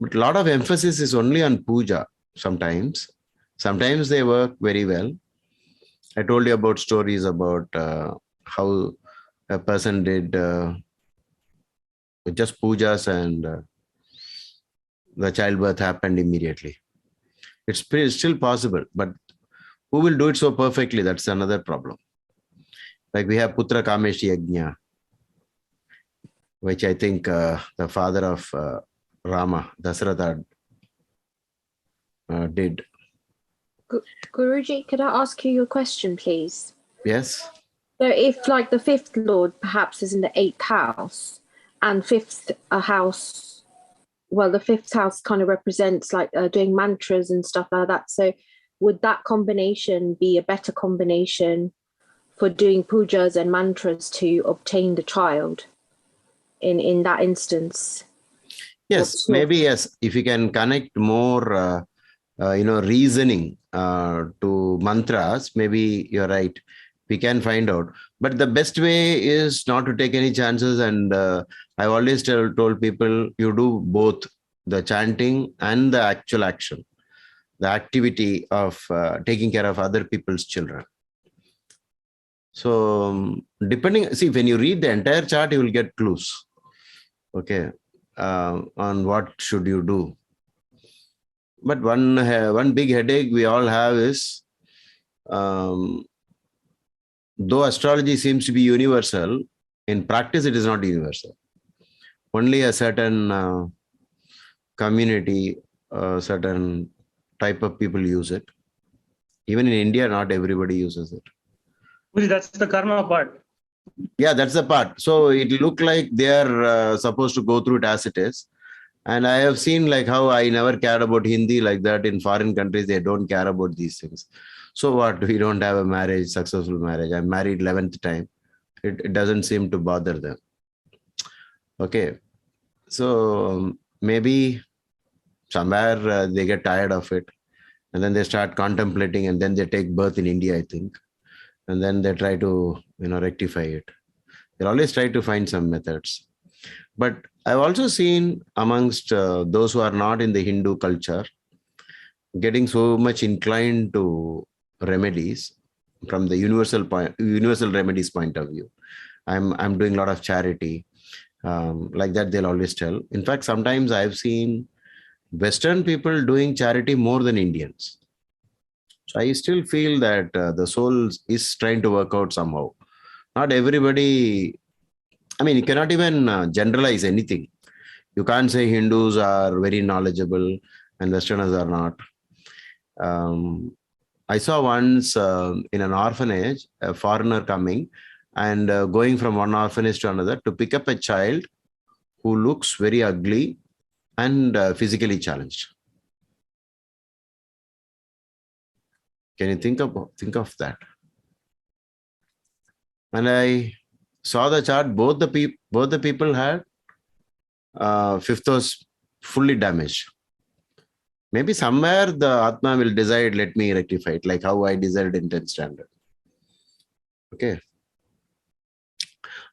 But a lot of emphasis is only on puja sometimes. Sometimes they work very well. I told you about stories about how a person did just pujas and the childbirth happened immediately. It's still possible, but who will do it so perfectly? That's another problem. Like we have Putra Kameshi Yajna. which I think the father of Rama, Dasratha, did. Guruji, could I ask you a question, please? Yes. So if like the fifth lord perhaps is in the eighth house and fifth house, well, the fifth house kind of represents like doing mantras and stuff like that. So would that combination be a better combination for doing pujas and mantras to obtain the child in that instance? Yes, maybe yes. If you can connect more, reasoning to mantras, maybe you're right. We can find out. But the best way is not to take any chances. And I've always told people, you do both the chanting and the actual action, the activity of taking care of other people's children. So depending, see, when you read the entire chart, you will get clues. Okay. On what should you do. But one big headache we all have is, though astrology seems to be universal, in practice it is not universal. Only a certain community, a certain type of people use it. Even in India, not everybody uses it. That's the karma part. Yeah, that's the part. So it look like they are supposed to go through it as it is. And I have seen like how I never cared about Hindi like that. In foreign countries, they don't care about these things. So what? We don't have a marriage, successful marriage. I'm married 11th time. It doesn't seem to bother them. Okay. So maybe somewhere they get tired of it. And then they start contemplating and then they take birth in India, I think. And then they try to, rectify it. They'll always try to find some methods. But I've also seen amongst those who are not in the Hindu culture, getting so much inclined to remedies from the universal remedies point of view. I'm doing a lot of charity. Like that, they'll always tell. In fact, sometimes I've seen Western people doing charity more than Indians. So I still feel that the soul is trying to work out somehow. Not everybody, you cannot even generalize anything. You can't say Hindus are very knowledgeable and Westerners are not. I saw once in an orphanage, a foreigner coming and going from one orphanage to another to pick up a child who looks very ugly and physically challenged. Can you think of that? And I saw the chart. Both the people had fifth house fully damaged. Maybe somewhere the Atma will decide, let me rectify it, like how I decided in 10th standard. Okay.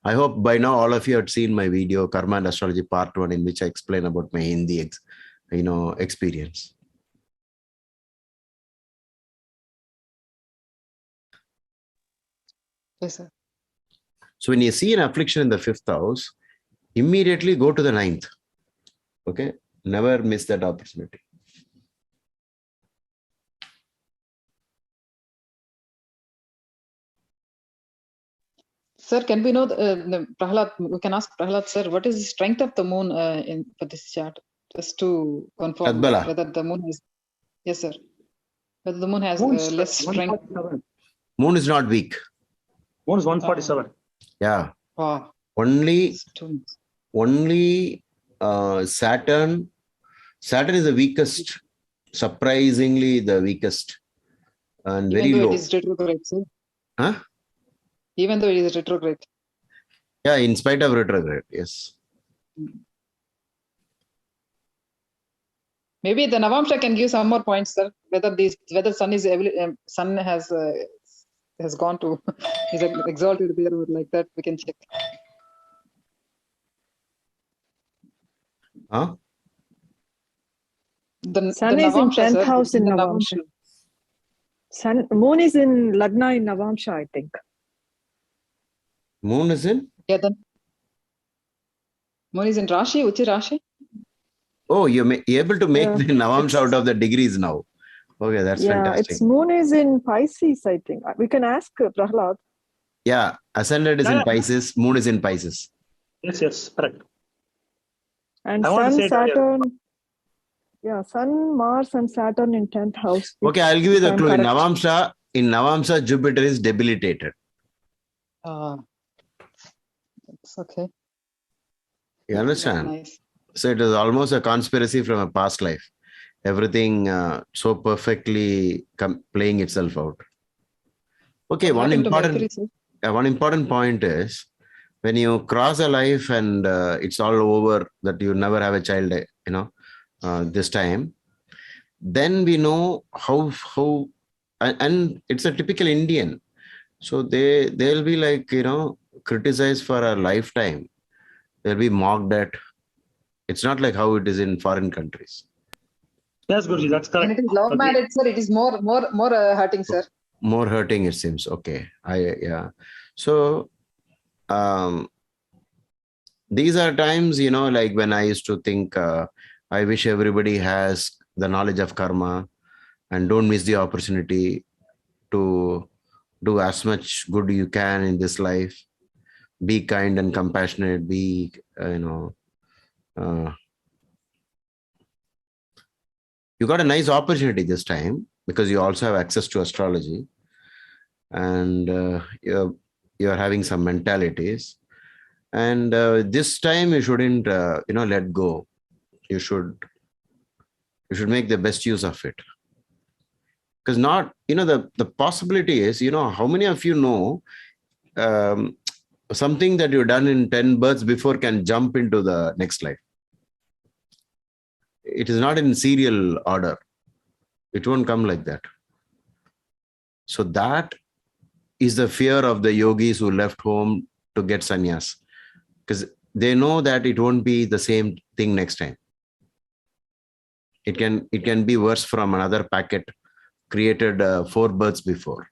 I hope by now all of you had seen my video, Karma and Astrology Part 1, in which I explain about my Hindi experience. Yes, sir. So when you see an affliction in the fifth house, immediately go to the ninth. Okay. Never miss that opportunity. Sir, can we know, Prahlad, we can ask Prahlad, sir, what is the strength of the moon for this chart? Just to confirm whether the moon is, yes, sir. Whether the moon has less strength. Moon is not weak. Moon is 147. Yeah. Wow. Only Saturn is the weakest, surprisingly the weakest, and very low. Even though low. it is retrograde, sir? Huh? Even though it is retrograde. Yeah, in spite of retrograde, yes. Maybe the Navamsha can give some more points, sir. Whether sun is sun has gone to is exalted there like that. We can check. Sun is in 10th house in Navamsha. Moon is in Lagna in Navamsha, I think. Moon is in? Yeah, then. Moon is in Rashi. Which is Rashi? Oh, you're able to make the Navamsha out of the degrees now. Okay, that's fantastic. Its moon is in Pisces, I think. We can ask Prahlad. Yeah, ascendant is in Pisces, moon is in Pisces. Yes, correct. And I want to Sun, say it earlier. Saturn. Yeah, Sun, Mars, and Saturn in 10th house. Okay, I'll give you if the I'm clue. correct. In Navamsa, Jupiter is debilitated. It's okay. You understand? Nice. So it is almost a conspiracy from a past life. Everything so perfectly playing itself out. Okay, What happened to Mercury, sir? one important point is when you cross a life and it's all over, that you never have a child, this time, then we know how and it's a typical Indian. So they'll be like, criticized for a lifetime. They'll be mocked at. It's not like how it is in foreign countries. Yes, Guruji, that's correct. And it is love marriage, sir. It is more hurting, sir. More hurting, it seems. Okay. So these are times, like when I used to think, I wish everybody has the knowledge of karma and don't miss the opportunity to do as much good you can in this life. Be kind and compassionate. Be, you got a nice opportunity this time because you also have access to astrology and you're having some mentalities. And this time you shouldn't, let go. You should make the best use of it. Because not, the possibility is, how many of you know something that you've done in 10 births before can jump into the next life? It is not in serial order. It won't come like that. So that is the fear of the yogis who left home to get sannyas. Because they know that it won't be the same thing next time. It can be worse from another packet created 4 births before.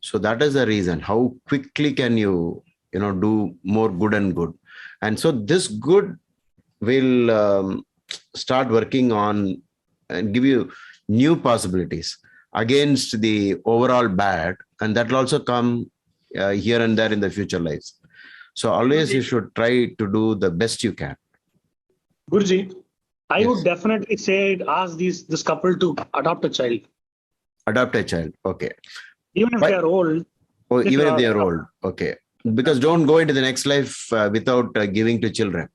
So that is the reason. How quickly can you, do more good and good? And so this good will start working on and give you new possibilities against the overall bad. And that will also come here and there in the future lives. So always you should try to do the best you can. Guruji, I would definitely say ask this couple to adopt a child. Adopt a child. Okay. Even if they are old. Oh, even if they are old. Okay. Because don't go into the next life without giving to children.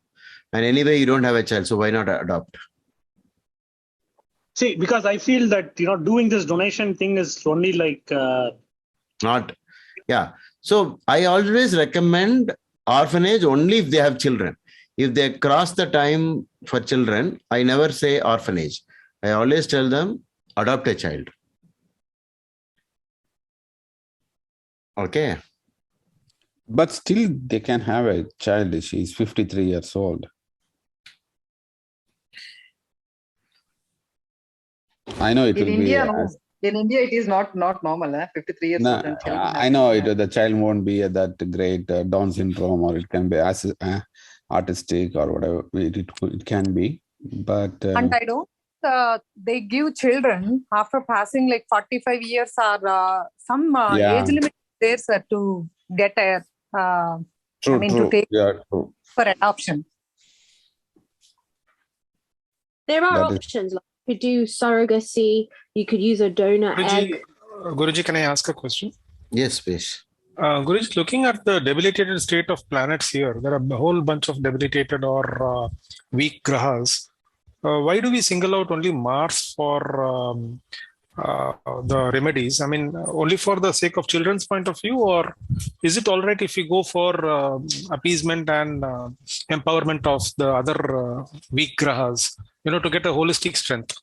And anyway, you don't have a child. So why not adopt? See, because I feel that, doing this donation thing is only like... Yeah. So I always recommend orphanage only if they have children. If they cross the time for children, I never say orphanage. I always tell them, adopt a child. Okay. But still they can have a child. She's 53 years old. I know it In will India, be... no. In India, it is not normal. 53 years old. I know the child won't be that great Down syndrome, or it can be autistic or whatever it can be. But and I don't they give children after passing like 45 years or some age limit there, sir, to get a to take for adoption. There are options. Like you could do surrogacy. You could use a donor egg. Guruji, can I ask a question? Yes, please. Guruji, looking at the debilitated state of planets here, there are a whole bunch of debilitated or weak grahas. Why do we single out only Mars for the remedies? I mean, only for the sake of children's point of view, or is it all right if we go for appeasement and empowerment of the other weak grahas, to get a holistic strength?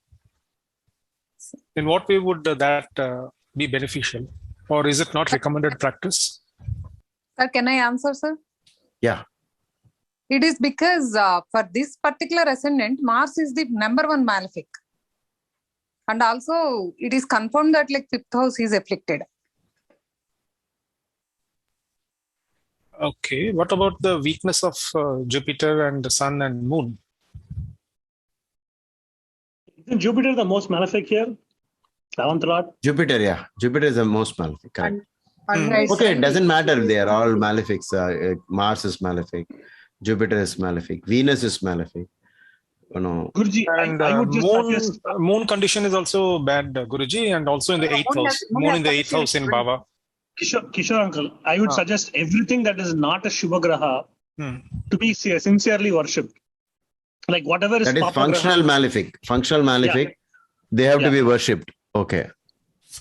In what way would that be beneficial? Or is it not recommended practice? Sir, can I answer, sir? Yeah. It is because for this particular ascendant, Mars is the #1 malefic. And also, it is confirmed that like 5th house is afflicted. Okay. What about the weakness of Jupiter and the Sun and Moon? Isn't Jupiter the most malefic here? 7th Lord? Jupiter, yeah. Jupiter is the most malefic. Correct. Okay, it doesn't matter. They are all malefics. Mars is malefic. Jupiter is malefic. Venus is malefic. You know. Guruji, And I would just moon, suggest moon condition is also bad, Guruji, and also in the eighth house. Moon in the eighth house in Baba. Kishore uncle, I would suggest everything that is not a Shubha Graha to be sincerely worshipped. Like whatever is That is Papa functional Graha, malefic. Functional malefic. They have to be worshipped. Okay.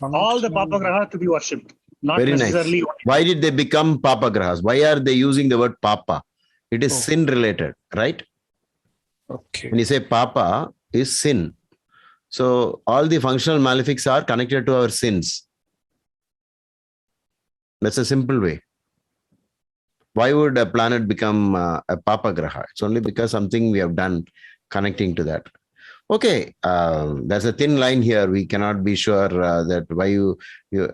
all the Papa Graha to be worshipped, not Very nice. necessarily. Why did they become Papa Grahas? Why are they using the word Papa? It is sin related, right? Okay. When you say Papa is sin. So all the functional malefics are connected to our sins. That's a simple way. Why would a planet become a Papa Graha? It's only because something we have done connecting to that. Okay, there's a thin line here. We cannot be sure that why you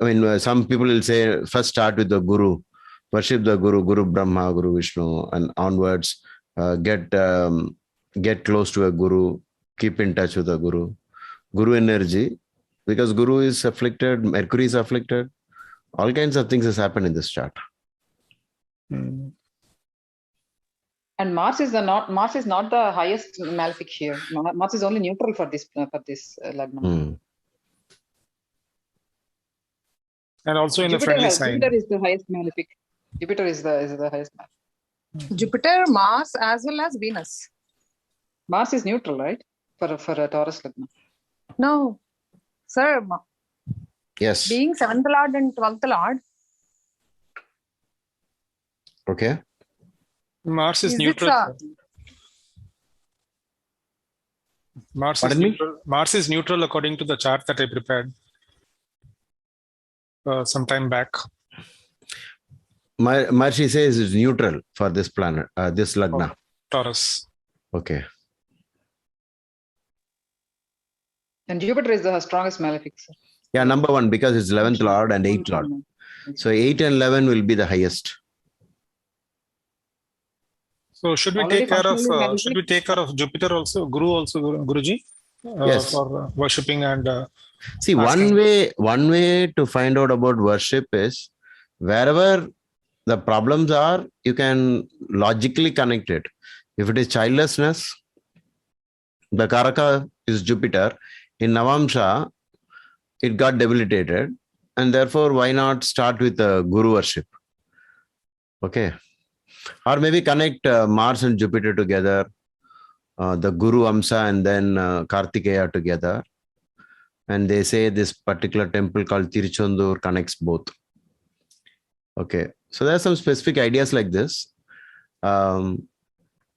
I mean, some people will say first start with the Guru, worship the Guru, Guru Brahma, Guru Vishnu, and onwards get close to a Guru, keep in touch with the Guru. Guru energy, because Guru is afflicted, Mercury is afflicted, all kinds of things has happened in this chart. And Mars is not the highest malefic here. Mars is only neutral for this lagna. And also in a friendly sign. Jupiter is the highest malefic. Jupiter is the highest malefic. Jupiter, Mars, as well as Venus. Mars is neutral, right? For a Taurus lagna. No, sir. Yes. Being 7th Lord and 12th Lord. Okay. Mars is neutral. Mars is neutral according to the chart that I prepared some time back. Maharishi says it's neutral for this planet, this lagna. Taurus. Okay. And Jupiter is the strongest malefic, sir. Yeah, number one, because it's 11th Lord and 8th Lord. So 8 and 11 will be the highest. So should we take care of Jupiter also, Guru also, Guruji? Yes. For worshipping and see, one way to find out about worship is wherever the problems are, you can logically connect it. If it is childlessness, the Karaka is Jupiter. In Navamsha, it got debilitated, and therefore, why not start with the Guru worship? Okay. Or maybe connect Mars and Jupiter together, the Guru Amsa and then Kartikeya together. And they say this particular temple called Tiruchendur connects both. Okay. So there are some specific ideas like this. But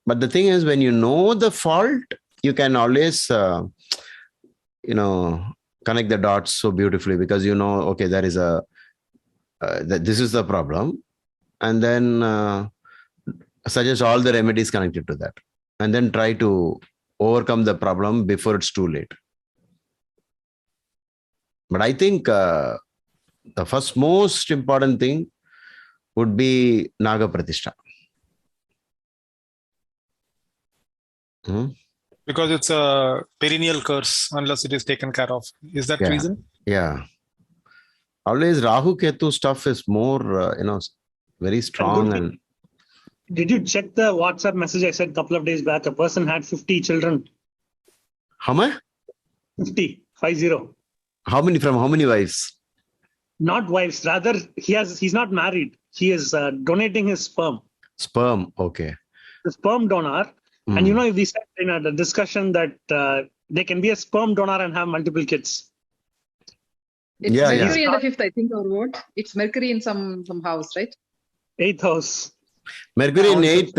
the thing is, when you know the fault, you can always, connect the dots so beautifully, because okay, there is this is the problem. And then suggest all the remedies connected to that, and then try to overcome the problem before it's too late. But I think the first most important thing would be Naga Pratishtha. Because it's a perennial curse unless it is taken care of. Is that reason? Yeah. Always Rahu Ketu stuff is more, very strong. And did you check the WhatsApp message I said a couple of days back? A person had 50 children. How many? 50. How many, from how many wives? Not wives. Rather, he's not married. He is donating his sperm. Sperm. Okay. The sperm donor. And we said in a discussion that they can be a sperm donor and have multiple kids. It's Mercury in the 5th, I think, or what? It's Mercury in some house, right? 8th house. Mercury in 8th,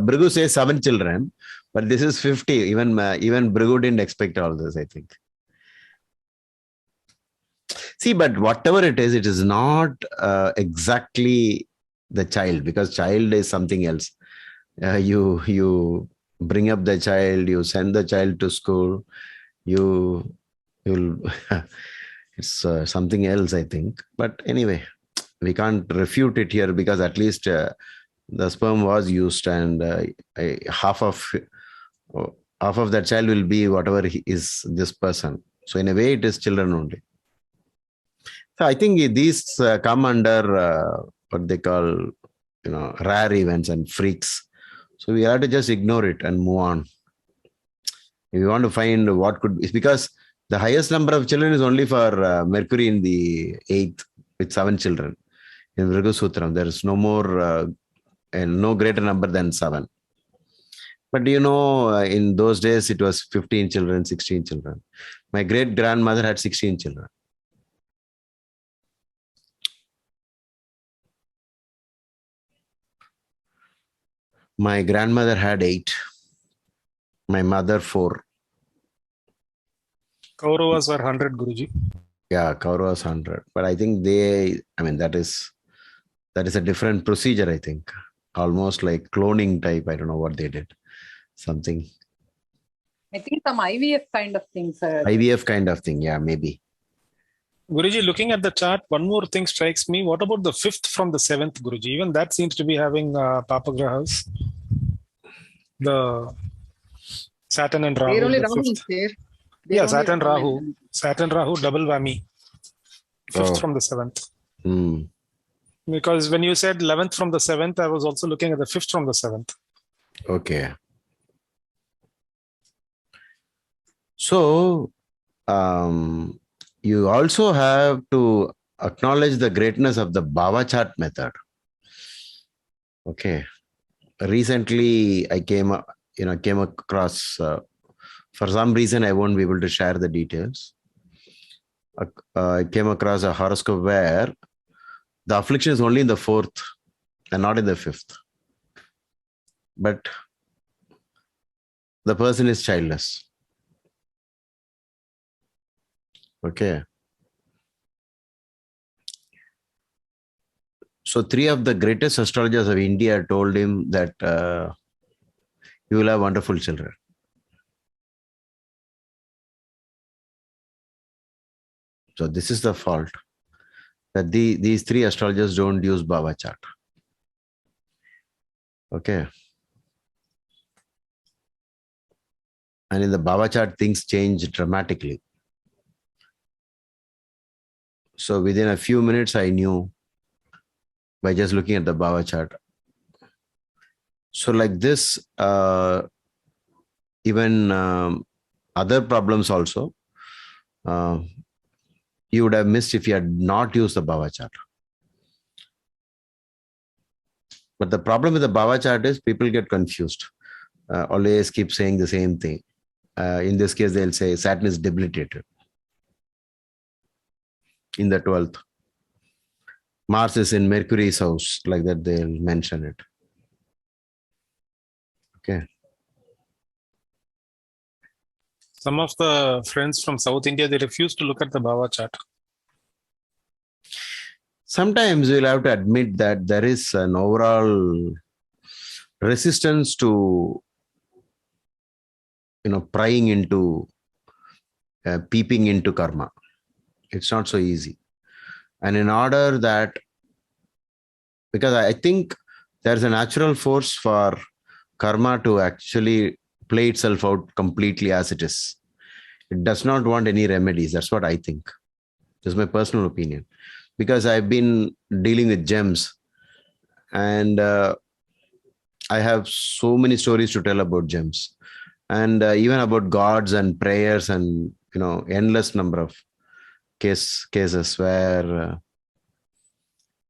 Bhrigu says 7 children, but this is 50. Even Bhrigu didn't expect all this, I think. See, but whatever it is not exactly the child, because child is something else. You bring up the child, you send the child to school, you'll it's something else, I think. But anyway, we can't refute it here, because at least the sperm was used, and half of that child will be whatever is this person. So in a way, it is children only. So I think these come under what they call, rare events and freaks. So we have to just ignore it and move on. If you want to find what could be, because the highest number of children is only for Mercury in the 8th with 7 children. In Virgo Sutram, there is no more and no greater number than 7. But in those days, it was 15 children, 16 children. My great grandmother had 16 children. My grandmother had 8. My mother 4. Kauravas were 100, Guruji. Yeah, Kauravas 100. But I think that is a different procedure, I think. Almost like cloning type. I don't know what they did. Something. I think some IVF kind of thing, sir. IVF kind of thing, yeah, maybe. Guruji, looking at the chart, one more thing strikes me. What about the 5th from the 7th, Guruji? Even that seems to be having Papagrahas. The Saturn and Rahu. They're only the Rahu 5th. is there. Yeah, Saturn Rahu. Saturn Rahu, double whammy. 5th from the 7th. Because when you said 11th from the 7th, I was also looking at the 5th from the 7th. Okay. So, you also have to acknowledge the greatness of the Bhava chart method. Okay. Recently, I came across, for some reason, I won't be able to share the details. I came across a horoscope where the affliction is only in the 4th and not in the 5th. But the person is childless. Okay. So 3 of the greatest astrologers of India told him that you will have wonderful children. So this is the fault, that these 3 astrologers don't use Bhava chart. Okay. And in the Bhava chart, things change dramatically. So within a few minutes, I knew by just looking at the Bhava chart. So like this, even other problems also, you would have missed if you had not used the Bhava chart. But the problem with the Bhava chart is people get confused. Always keep saying the same thing. In this case, they'll say Saturn is debilitated in the 12th. Mars is in Mercury's house, like that they'll mention it. Okay. Some of the friends from South India, they refuse to look at the Bhava chart. Sometimes we'll have to admit that there is an overall resistance to, prying into, peeping into karma. It's not so easy. And in order that, because I think there's a natural force for karma to actually play itself out completely as it is. It does not want any remedies. That's what I think. This is my personal opinion. Because I've been dealing with gems and I have so many stories to tell about gems and even about gods and prayers and, endless number of cases where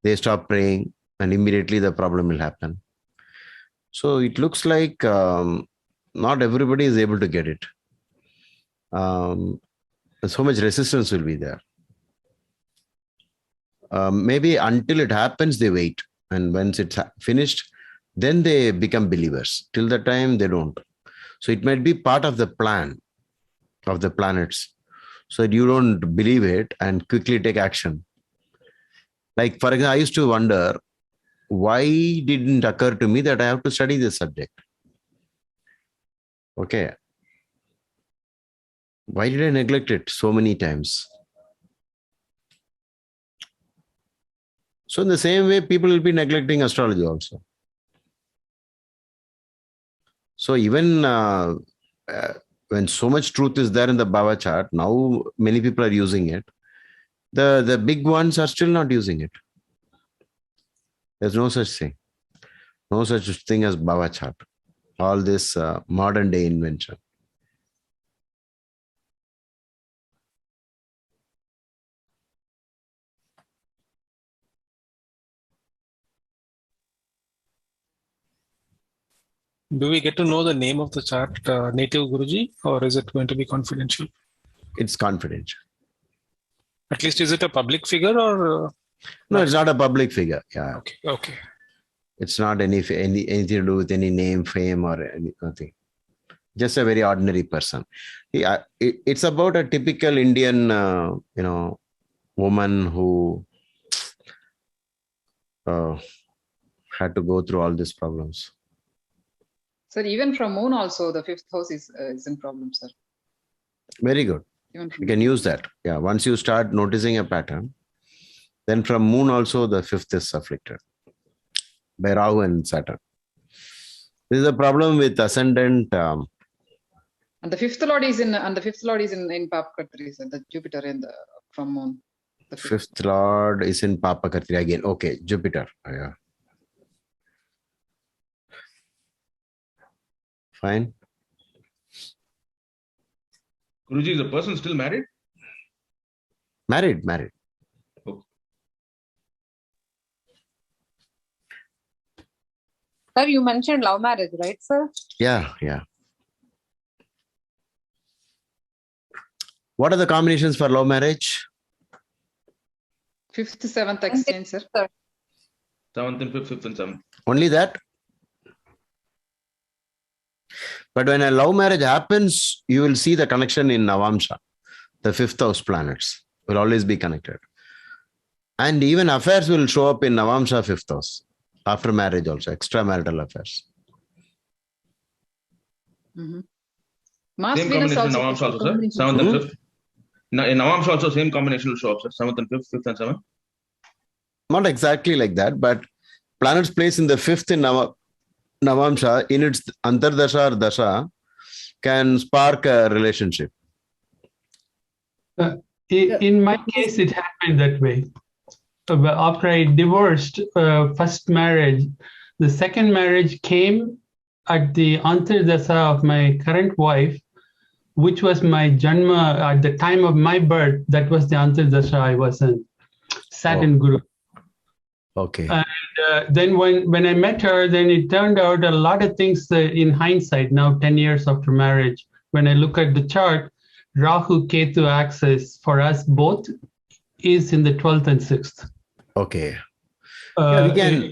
they stop praying and immediately the problem will happen. So it looks like not everybody is able to get it. So much resistance will be there. Maybe until it happens, they wait. And once it's finished, then they become believers. Till the time, they don't. So it might be part of the plan of the planets. So that you don't believe it and quickly take action. Like, for example, I used to wonder, why didn't occur to me that I have to study this subject? Okay. Why did I neglect it so many times? So in the same way, people will be neglecting astrology also. So even when so much truth is there in the Bhava chart, now many people are using it. The big ones are still not using it. There's no such thing. No such thing as Bhava chart. All this modern day invention. Do we get to know the name of the chart, native Guruji, or is it going to be confidential? It's confidential. At least, is it a public figure or? No, it's not a public figure. Yeah. Okay. Okay. It's not anything to do with any name, fame, or nothing. Just a very ordinary person. Yeah, it's about a typical Indian, woman who had to go through all these problems. Sir, even from moon also, the fifth house is in problem, sir. Very good. You can use that. Yeah. Once you start noticing a pattern, then from moon also the fifth is afflicted by Rahu and Saturn. This is a problem with ascendant. And the fifth lord is in Papakatri, sir. The Jupiter in the from moon. The fifth lord is in Papakatri again. Okay, Jupiter. Yeah. Fine. Guruji, is the person still married? Married. Okay. Sir, you mentioned love marriage, right, sir? Yeah. What are the combinations for love marriage? 5th, 7th exchange, sir. 7th and 5th, 5th and 7th. Only that? But when a love marriage happens, you will see the connection in Navamsha. The fifth house planets will always be connected. And even affairs will show up in Navamsha fifth house. After marriage also, extramarital affairs. Mm-hmm. Same combination in Navamsha also, sir? 7th and 5th? In Navamsha also, same combination will show up, sir? 7th and 5th, 5th and 7th? Not exactly like that, but planets placed in the fifth in Navamsha in its Antardasha or Dasha can spark a relationship. In my case, it happened that way. After I divorced, first marriage, the second marriage came at the Antardasha of my current wife, which was my Janma at the time of my birth. That was the Antardasha I was in, Saturn Guru. Okay. And then when I met her, then it turned out a lot of things in hindsight, now 10 years after marriage. When I look at the chart, Rahu Ketu axis for us both is in the 12th and 6th. Okay. We can,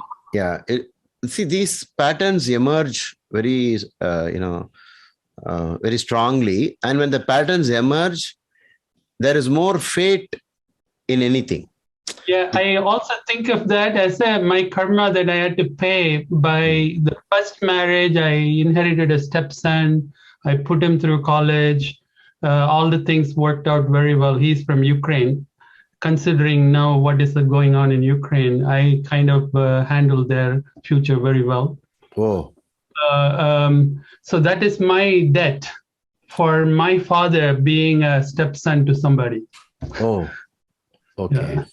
see, these patterns emerge very, very strongly. And when the patterns emerge, there is more fate in anything. Yeah, I also think of that as my karma that I had to pay by the first marriage. I inherited a stepson. I put him through college. All the things worked out very well. He's from Ukraine. Considering now what is going on in Ukraine, I kind of handled their future very well. Whoa. So that is my debt for my father being a stepson to somebody. Oh, okay. Yeah.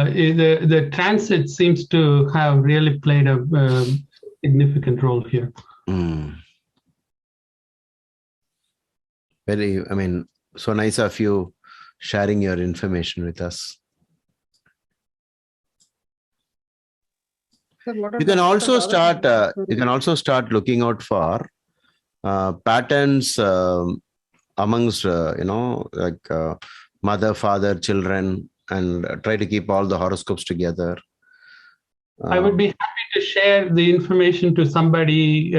The transit seems to have really played a significant role here. Very, so nice of you sharing your information with us. You can also start. You can also start looking out for patterns amongst mother, father, children, and try to keep all the horoscopes together. I would be happy to share the information to somebody,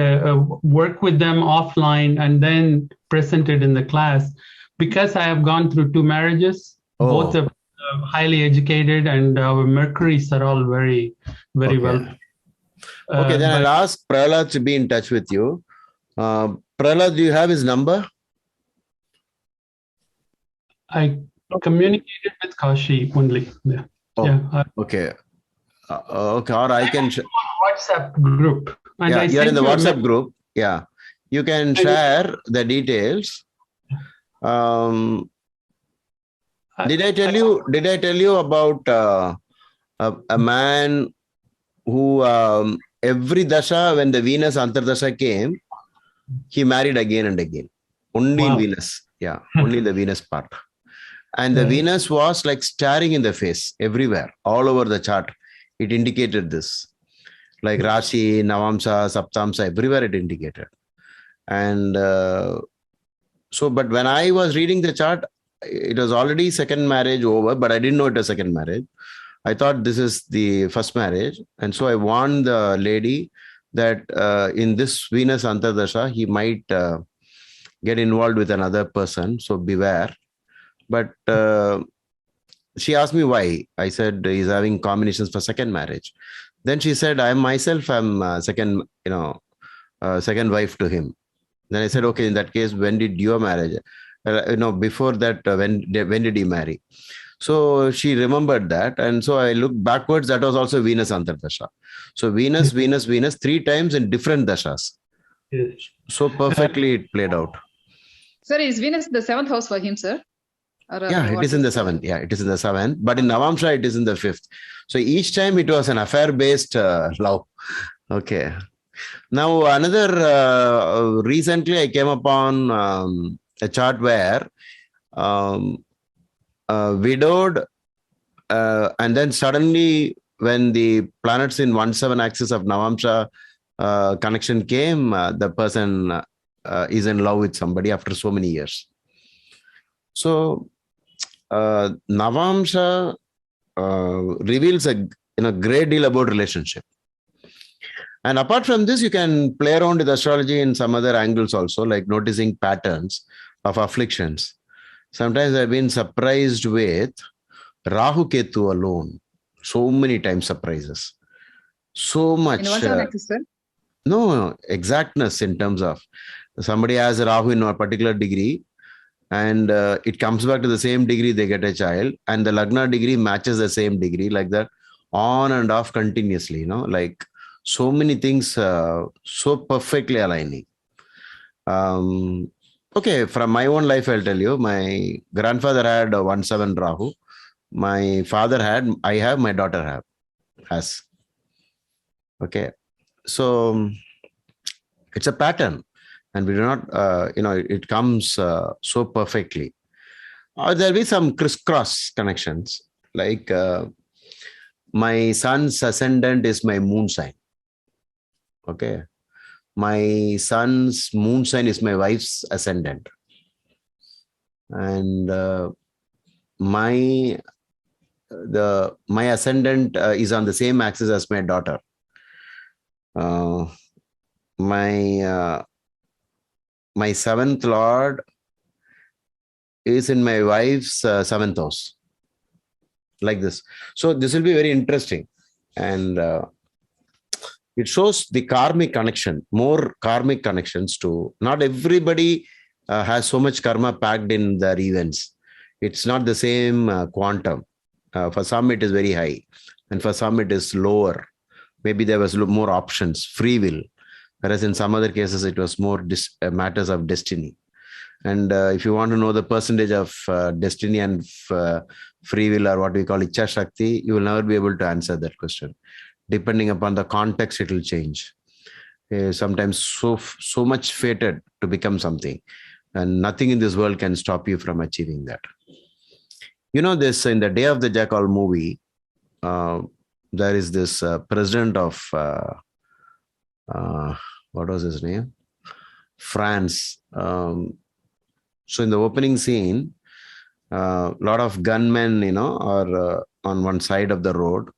work with them offline, and then present it in the class. Because I have gone through 2 marriages, both are highly educated, and our Mercuries are all very, very well. Okay, then I'll ask Prahlad to be in touch with you. Prahlad, do you have his number? I communicated with Kashi only. Yeah. Okay. Okay, or I can WhatsApp group. And you're in the WhatsApp group. Yeah, you can share the details. Did I tell you? Did I tell you about a man who every dasha, when the Venus Antardasha came, he married again and again. Only in Venus, yeah, only in the Venus part. And the Venus was like staring in the face everywhere, all over the chart. It indicated this, like Rashi, Navamsa, Saptamsa, everywhere it indicated. And so, but when I was reading the chart, it was already second marriage over, but I didn't know it was second marriage. I thought this is the first marriage. And so I warned the lady that in this Venus Antardasha, he might get involved with another person. So beware. But she asked me why. I said he's having combinations for second marriage. Then she said, I'm second, second wife to him. Then I said, okay, in that case, when did your marriage? Before that, when did he marry? So she remembered that. And so I looked backwards. That was also Venus Antardasha. So Venus, Venus, Venus, 3 times in different dashas. Yes. So perfectly it played out. Sir, is Venus the 7th house for him, sir? Yeah, it is in the 7th. Yeah, it is in the 7th. But in Navamsha, it is in the 5th. So each time it was an affair-based love. Okay. Now, another, recently I came upon a chart where widowed, and then suddenly when the planets in 1-7 axis of Navamsha connection came, the person is in love with somebody after so many years. So Navamsha reveals a great deal about relationship. And apart from this, you can play around with astrology in some other angles also, like noticing patterns of afflictions. Sometimes I've been surprised with Rahu Ketu alone. So many times surprises. So much. In 1-7 axis, sir? No, exactness in terms of somebody has a Rahu in a particular degree, and it comes back to the same degree, they get a child, and the Lagna degree matches the same degree, like that, on and off continuously, like so many things so perfectly aligning. Okay, from my own life, I'll tell you, my grandfather had a 1-7 Rahu. My father had, I have, my daughter has. Okay. So it's a pattern, and we do not, it comes so perfectly. There'll be some crisscross connections, like my son's ascendant is my moon sign. Okay. My son's moon sign is my wife's ascendant. And my ascendant is on the same axis as my daughter. My 7th lord is in my wife's 7th house, like this. So this will be very interesting, and it shows the karmic connection, more karmic connections to. Not everybody has so much karma packed in their events. It's not the same quantum. For some it is very high, and for some it is lower. Maybe there was more options, free will, whereas in some other cases it was more matters of destiny. And if you want to know the percentage of destiny and free will, or what we call Ichha Shakti, you will never be able to answer that question. Depending upon the context, it will change. Sometimes so much fated to become something, and nothing in this world can stop you from achieving that. This in the Day of the Jackal movie, there is this president of what was his name? France. So in the opening scene, a lot of gunmen, are on one side of the road.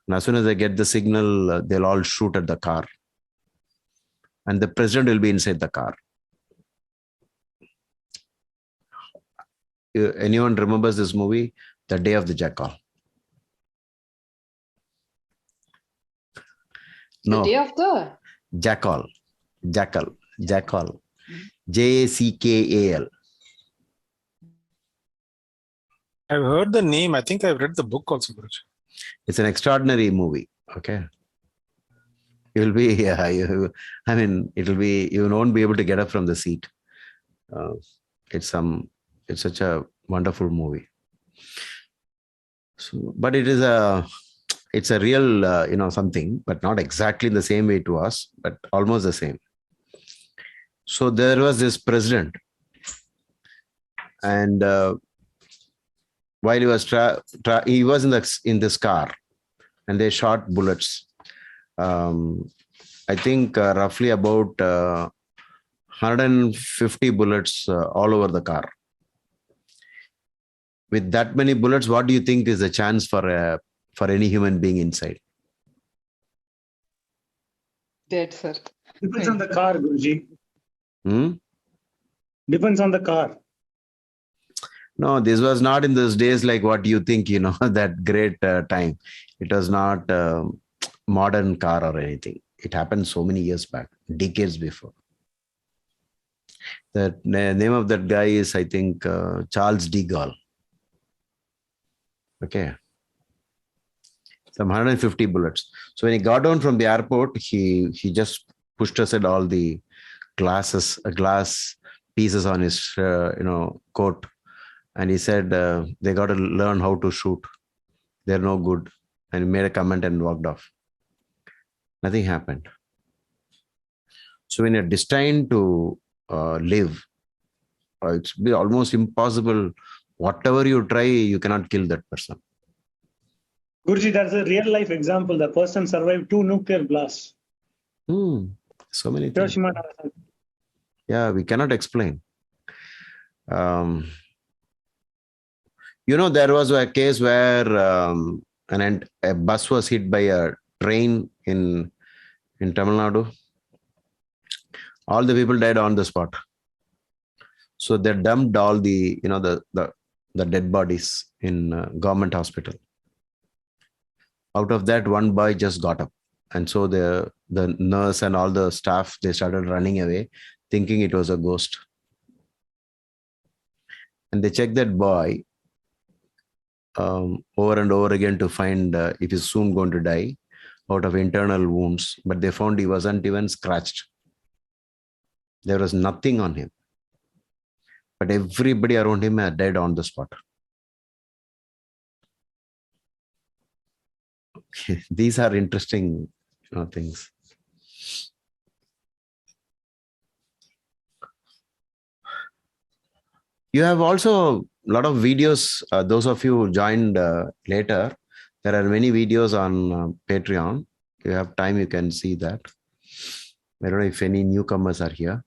And as soon as they get the signal, they'll all shoot at the car. And the president will be inside the car. Anyone remembers this movie? The Day of the Jackal. No. The Day of the Jackal. Jackal. I've heard the name. I think I've read the book also. It's an extraordinary movie. Okay. You'll be, it'll be, you won't be able to get up from the seat. It's such a wonderful movie. So, but it's a real, something, but not exactly in the same way it was, but almost the same. So there was this president, and while he was he was in this car, and they shot bullets. I think roughly about 150 bullets all over the car. With that many bullets, what do you think is the chance for any human being inside? Dead, sir. Depends on the car, Guruji. Hmm? Depends on the car. No, this was not in those days like what you think, that great time. It was not modern car or anything. It happened so many years back, decades before. The name of that guy is, I think, Charles de Gaulle. Okay. Some 150 bullets. So when he got down from the airport, he just pushed aside all the glass pieces on his coat, and he said they got to learn how to shoot. They're no good, and he made a comment and walked off. Nothing happened. So when you're destined to live, it's almost impossible. Whatever you try, you cannot kill that person. Guruji, that's a real life example. The person survived 2 nuclear blasts. So many things. Yeah, we cannot explain. There was a case where a bus was hit by a train in Tamil Nadu. All the people died on the spot. So they dumped all the dead bodies in government hospital. Out of that, one boy just got up, and so the nurse and all the staff, they started running away, thinking it was a ghost. And they checked that boy over and over again to find if he's soon going to die out of internal wounds, but they found he wasn't even scratched. There was nothing on him, but everybody around him had died on the spot. These are interesting things. You have also a lot of videos. Those of you who joined later, there are many videos on Patreon. If you have time, you can see that. I don't know if any newcomers are here.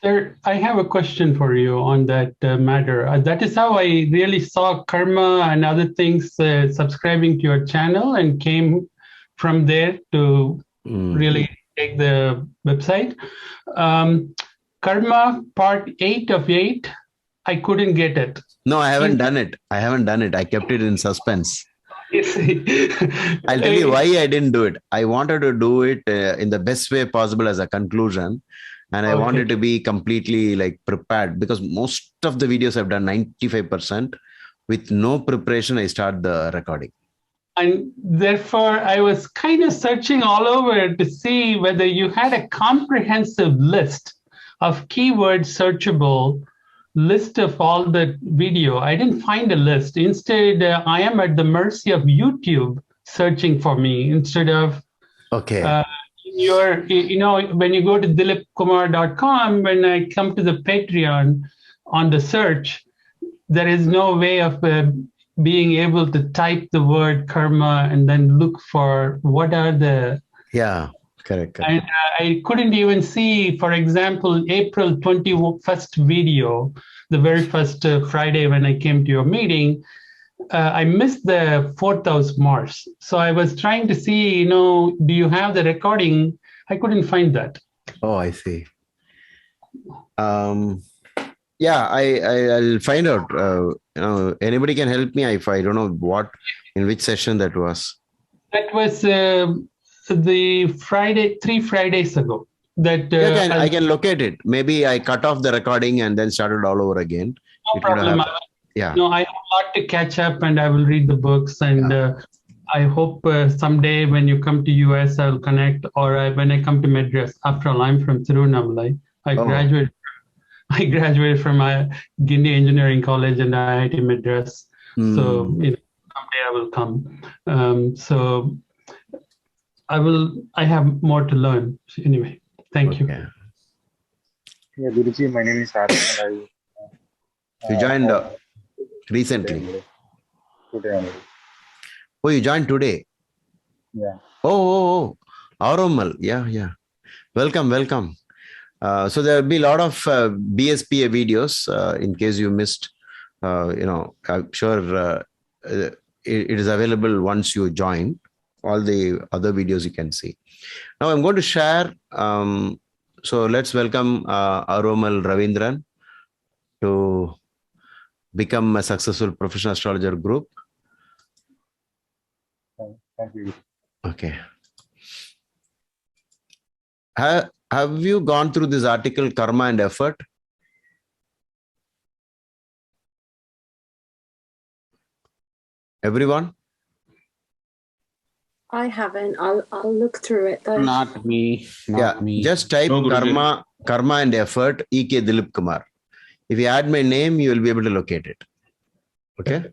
Sir, I have a question for you on that matter. That is how I really saw karma and other things subscribing to your channel, and came from there to really take the website. Karma part 8 of 8, I couldn't get it. No, I haven't done it. I kept it in suspense. I'll tell you why I didn't do it. I wanted to do it in the best way possible as a conclusion. And I wanted to be completely prepared, because most of the videos I've done 95% with no preparation. I start the recording. And therefore, I was kind of searching all over to see whether you had a comprehensive list of keyword searchable list of all the video. I didn't find a list. Instead, I am at the mercy of YouTube searching for me instead of when you go to dhilipkumar.com, when I come to the Patreon on the search, there is no way of being able to type the word karma and then look for what are the... Yeah, correct. And I couldn't even see, for example, April 21st video, the very first Friday when I came to your meeting. I missed the 4th house Mars. So I was trying to see, do you have the recording? I couldn't find that. Oh, I see. Yeah, I'll find out. Anybody can help me if I don't know in which session that was. That was the Friday, 3 Fridays ago. That I can locate it. Maybe I cut off the recording and then started all over again. No problem. Yeah. No, I have a lot to catch up, and I will read the books, and I hope someday when you come to US, I'll connect, or when I come to Madras. After all, I'm from Tiruvannamalai. I graduated from Guindy Engineering College and IIT Madras. So someday I will come. So I have more to learn. Anyway, thank you. Yeah, Guruji, my name is Arun and You joined recently. Today only. Oh, you joined today. Yeah. Oh, Aromal. Yeah. Welcome. So there will be a lot of BSPA videos in case you missed. I'm sure it is available once you join. All the other videos you can see. Now I'm going to share. So let's welcome Aromal Ravindran to become a successful professional astrologer group. Thank you. Okay. Have you gone through this article, Karma and Effort? Everyone? I haven't. I'll look through it though. Not me. Not me. Just type No, Guruji. Karma and Effort, E.K. Dhilip Kumar. If you add my name, you will be able to locate it. Okay?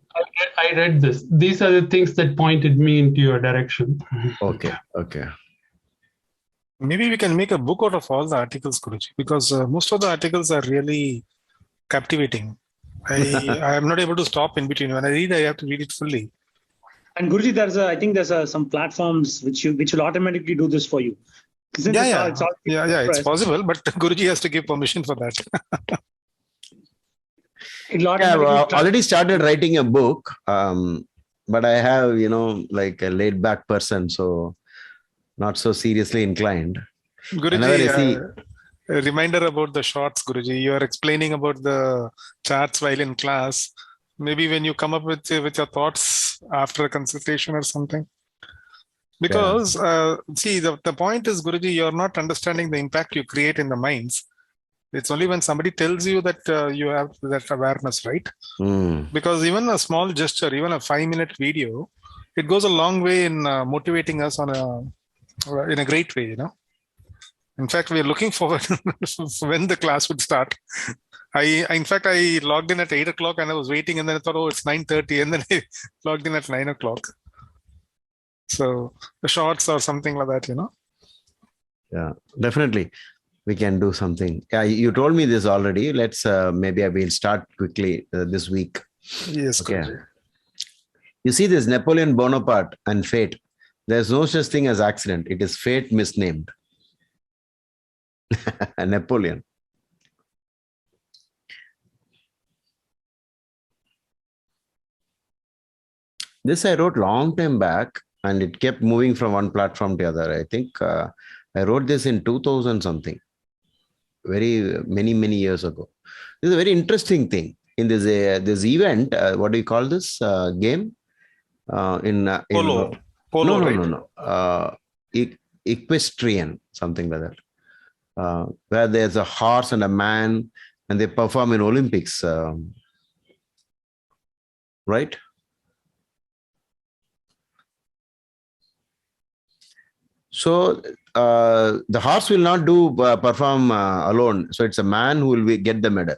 I read this. These are the things that pointed me into your direction. Okay. Maybe we can make a book out of all the articles, Guruji, because most of the articles are really captivating. I am not able to stop in between. When I read, I have to read it fully. And Guruji, I think there's some platforms which will automatically do this for you. It's possible, but Guruji has to give permission for that. I've already started writing a book, but I have, like a laid back person, so not so seriously inclined. Guruji, a reminder about the shorts, Guruji. You are explaining about the charts while in class. Maybe when you come up with your thoughts after a consultation or something. Because, see, the point is, Guruji, you're not understanding the impact you create in the minds. It's only when somebody tells you that you have that awareness, right? Because even a small gesture, even a 5-minute video, it goes a long way in motivating us in a great way, In fact, we're looking forward when the class would start. In fact, I logged in at 8 o'clock and I was waiting, and then I thought, oh, it's 9:30, and then I logged in at 9 o'clock. So the shorts or something like that, Yeah, definitely. We can do something. Yeah, you told me this already. Let's maybe I will start quickly this week. Yes. Okay. You see this Napoleon Bonaparte and fate. There's no such thing as accident. It is fate misnamed. Napoleon. This I wrote long time back, and it kept moving from one platform to the other. I think I wrote this in 2000 something. Very many years ago. This is a very interesting thing in this event. What do you call this game? Polo. No. Equestrian, something like that. Where there's a horse and a man, and they perform in Olympics, right? So the horse will not perform alone. So it's a man who will get the medal.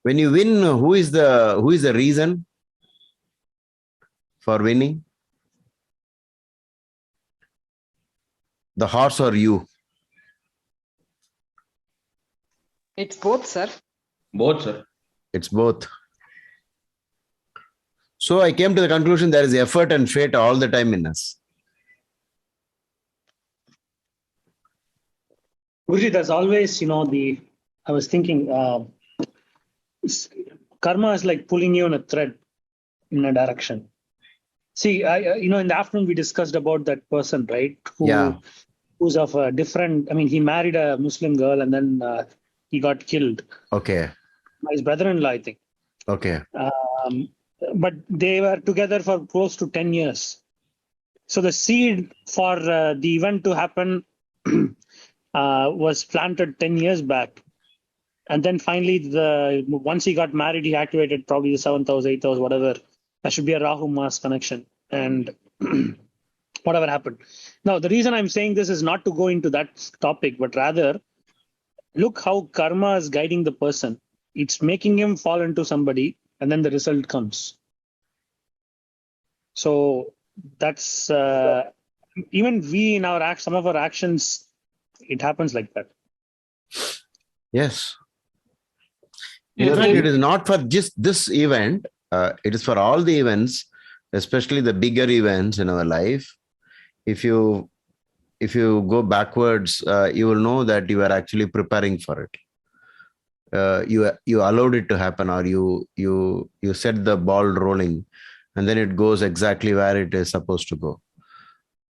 When you win, who is the reason for winning? The horse or you? It's both, sir. Both, sir. It's both. So I came to the conclusion there is effort and fate all the time in us. Guruji, there's always, I was thinking, karma is like pulling you on a thread in a direction. See, in the afternoon we discussed about that person, right? Who's of a different, he married a Muslim girl and then he got killed. Okay. His brother-in-law, I think. Okay. But they were together for close to 10 years. So the seed for the event to happen was planted 10 years back. And then finally, once he got married, he activated probably the 7th house, 8th house, whatever. That should be a Rahu-Mars connection. And whatever happened. Now, the reason I'm saying this is not to go into that topic, but rather look how karma is guiding the person. It's making him fall into somebody, and then the result comes. So that's even we in our some of our actions, it happens like that. Yes. In fact, it is not for just this event. It is for all the events, especially the bigger events in our life. If you go backwards, you will know that you are actually preparing for it. You allowed it to happen, or you set the ball rolling, and then it goes exactly where it is supposed to go.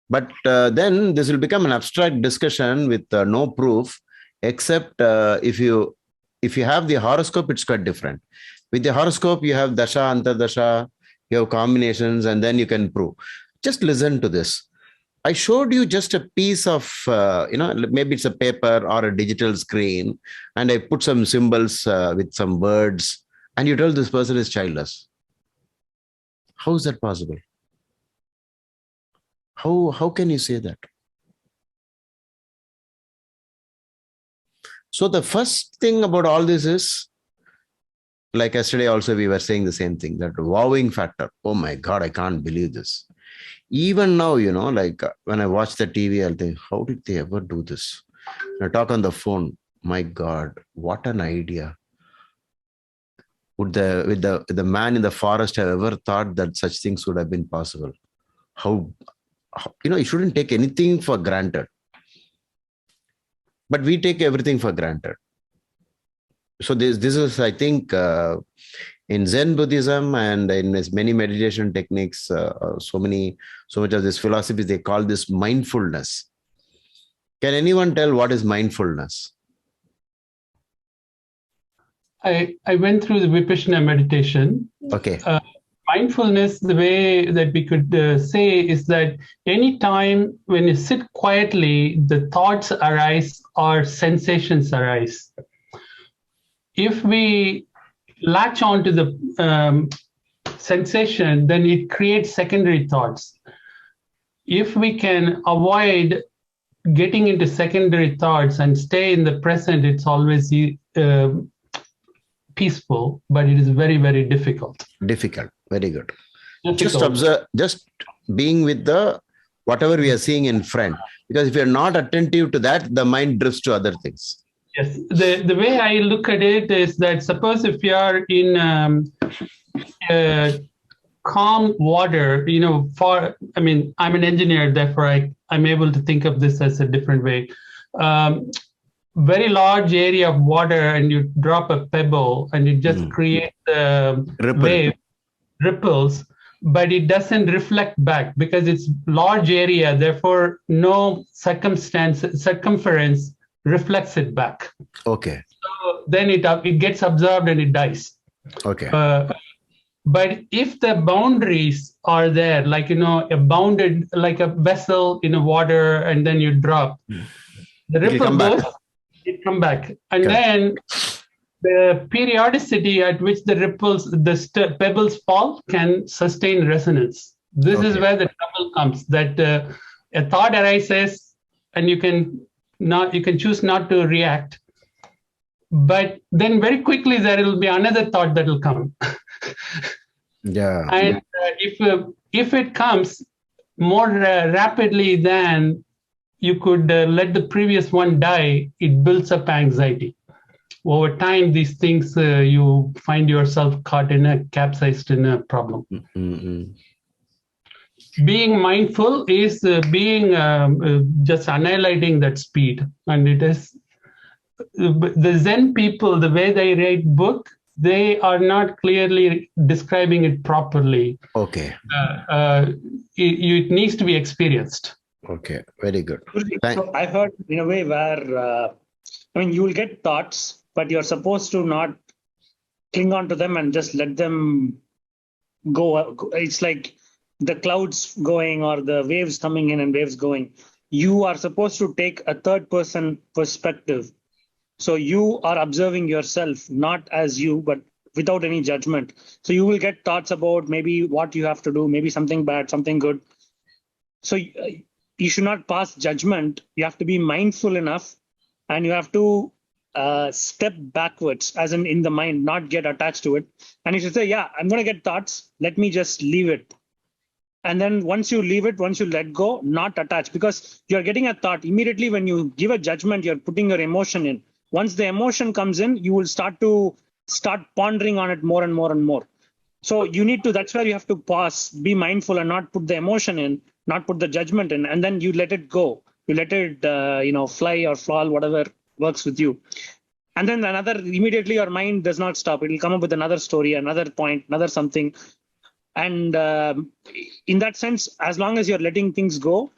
But then this will become an abstract discussion with no proof, except if you have the horoscope, it's quite different. With the horoscope, you have dasha, antardasha, you have combinations, and then you can prove. Just listen to this. I showed you just a piece of, maybe it's a paper or a digital screen, and I put some symbols with some words, and you tell this person is childless. How is that possible? How can you say that? So the first thing about all this is, like yesterday also we were saying the same thing, that wowing factor. Oh my God, I can't believe this. Even now, like when I watch the TV, I'll think, how did they ever do this? I talk on the phone. My God, what an idea. Would the man in the forest have ever thought that such things would have been possible? How you shouldn't take anything for granted. But we take everything for granted. So this is, I think, in Zen Buddhism and in many meditation techniques, so much of this philosophy, they call this mindfulness. Can anyone tell what is mindfulness? I went through the Vipassana meditation. Okay. Mindfulness, the way that we could say is that any time when you sit quietly, the thoughts arise or sensations arise. If we latch on to the sensation, then it creates secondary thoughts. If we can avoid getting into secondary thoughts and stay in the present, it's always peaceful, but it is very, very difficult. Difficult. Very good. Difficult. Just observe, just being with whatever we are seeing in front. Because if you're not attentive to that, the mind drifts to other things. Yes, the way I look at it is that suppose if you are in calm water, I'm an engineer, therefore I'm able to think of this as a different way. Very large area of water, and you drop a pebble and it just creates wave, ripples, but it doesn't reflect back because it's large area, therefore no circumference reflects it back. Okay. So then it gets absorbed and it dies. Okay. But if the boundaries are there, like a bounded, like a vessel in a water, and then you drop, the ripple goes, it come back, and then the periodicity at which the ripples, the pebbles fall, can sustain resonance. This is where the trouble comes. That a thought arises, and you can choose not to react, but then very quickly there will be another thought that will come. Yeah. And if it comes more rapidly than you could let the previous one die, it builds up anxiety. Over time, these things, you find yourself capsized in a problem. Mm-hmm. Being mindful is being just annihilating that speed. And it is the Zen people, the way they write book, they are not clearly describing it properly. Okay. It needs to be experienced. Okay, very good. So I heard in a way where, you will get thoughts, but you're supposed to not cling on to them and just let them go. It's like the clouds going or the waves coming in and waves going. You are supposed to take a third person perspective. So you are observing yourself, not as you, but without any judgment. So you will get thoughts about maybe what you have to do, maybe something bad, something good. So you should not pass judgment. You have to be mindful enough, and you have to step backwards, as in the mind, not get attached to it. And you should say, yeah, I'm going to get thoughts. Let me just leave it. And then once you leave it, once you let go, not attach, because you're getting a thought immediately. When you give a judgment, you're putting your emotion in. Once the emotion comes in, you will start pondering on it more and more and more. So you need to, that's where you have to pause, be mindful, and not put the emotion in, not put the judgment in, and then you let it go. You let it, fly or fall, whatever works with you. And then immediately your mind does not stop. It will come up with another story, another point, another something. And in that sense, as long as you're letting things go,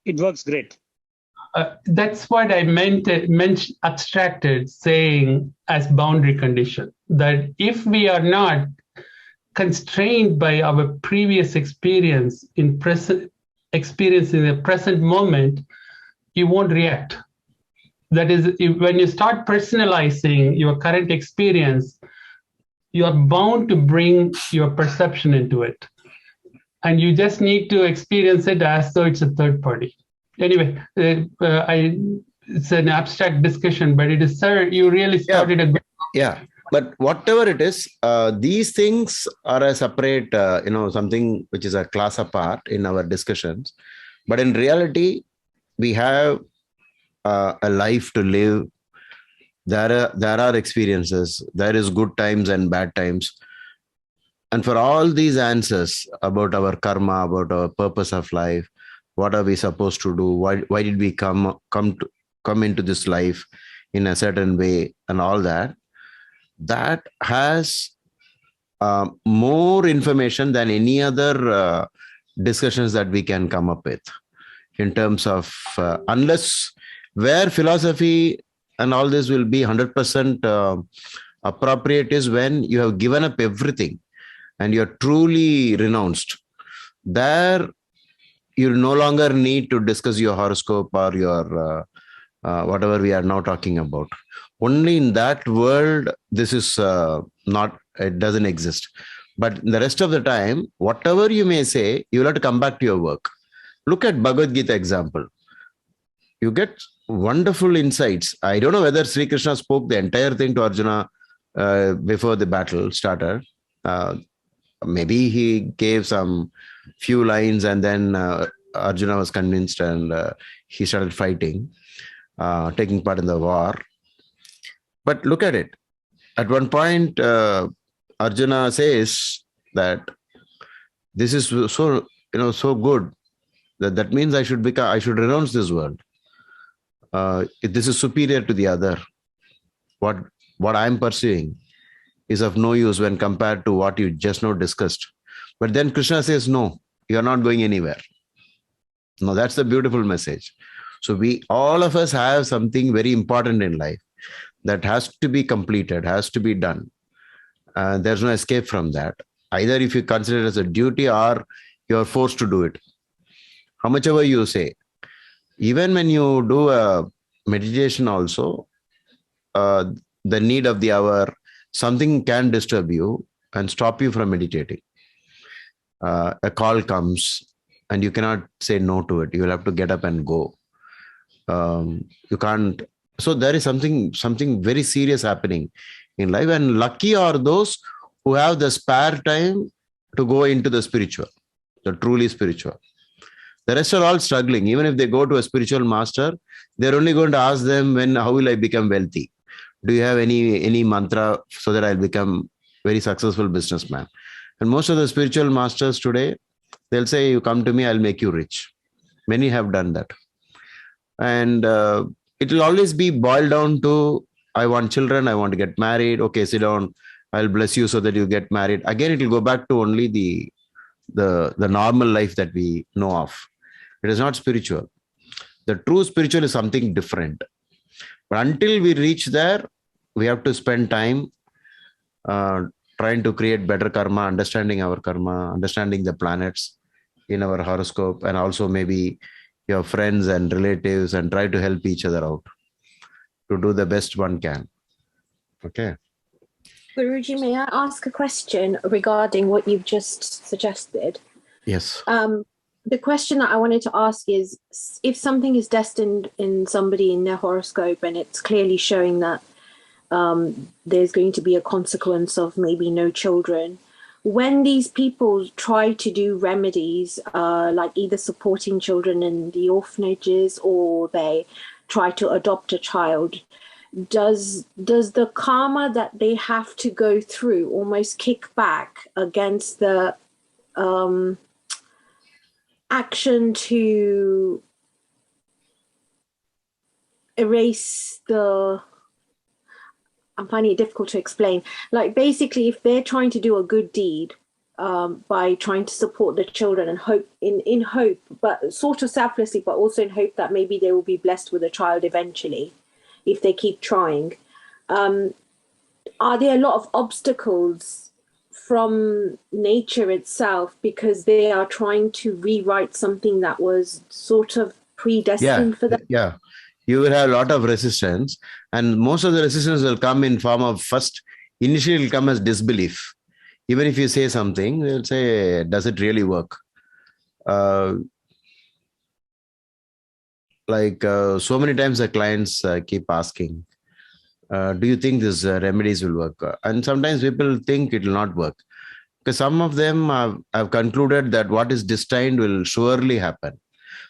it works great. That's what I meant abstracted, saying as boundary condition, that if we are not constrained by our previous experience in the present moment, you won't react. That is, when you start personalizing your current experience, you are bound to bring your perception into it. And you just need to experience it as though it's a third party. Anyway, it's an abstract discussion, but it is, sir, you really started a good. Yeah, but whatever it is, these things are a separate, something which is a class apart in our discussions. But in reality, we have a life to live. There are experiences. There is good times and bad times. And for all these answers about our karma, about our purpose of life, what are we supposed to do? Why did we come into this life in a certain way, and all that? That has more information than any other discussions that we can come up with in terms of unless where philosophy and all this will be 100% appropriate is when you have given up everything and you're truly renounced. There you no longer need to discuss your horoscope or your whatever we are now talking about. Only in that world, this is it doesn't exist. But the rest of the time, whatever you may say, you will have to come back to your work. Look at Bhagavad Gita example. You get wonderful insights. I don't know whether Sri Krishna spoke the entire thing to Arjuna before the battle started. Maybe he gave some few lines and then Arjuna was convinced and he started fighting, taking part in the war. But look at it. At one point, Arjuna says that this is so good that means I should renounce this world. This is superior to the other. What I'm pursuing is of no use when compared to what you just now discussed. But then Krishna says, no, you're not going anywhere. No, that's the beautiful message. So all of us have something very important in life that has to be completed, has to be done. There's no escape from that. Either if you consider it as a duty or you're forced to do it. How much ever you say. Even when you do a meditation also, the need of the hour, something can disturb you and stop you from meditating. A call comes and you cannot say no to it. You will have to get up and go. You can't. So there is something very serious happening in life, and lucky are those who have the spare time to go into the spiritual, the truly spiritual. The rest are all struggling. Even if they go to a spiritual master, they're only going to ask them, how will I become wealthy? Do you have any mantra so that I'll become very successful businessman? And most of the spiritual masters today, they'll say, you come to me, I'll make you rich. Many have done that. And it will always be boiled down to, I want children, I want to get married. Okay, sit down. I'll bless you so that you get married. Again, it will go back to only the normal life that we know of. It is not spiritual. The true spiritual is something different. But until we reach there, we have to spend time trying to create better karma, understanding our karma, understanding the planets in our horoscope, and also maybe your friends and relatives, and try to help each other out to do the best one can. Okay. Guruji, may I ask a question regarding what you've just suggested? Yes. the question that I wanted to ask is, if something is destined in somebody in their horoscope and it's clearly showing that there's going to be a consequence of maybe no children, when these people try to do remedies, like either supporting children in the orphanages or they try to adopt a child, does the karma that they have to go through almost kick back against the action to erase the... I'm finding it difficult to explain. Like basically, if they're trying to do a good deed by trying to support the children and hope in hope, but sort of selflessly, but also in hope that maybe they will be blessed with a child eventually, if they keep trying. Are there a lot of obstacles from nature itself because they are trying to rewrite something that was sort of predestined for them? Yeah. You will have a lot of resistance, and most of the resistance will come in form of initially it will come as disbelief. Even if you say something, they'll say, does it really work? So many times the clients keep asking, do you think these remedies will work? And sometimes people think it will not work, because some of them have concluded that what is destined will surely happen.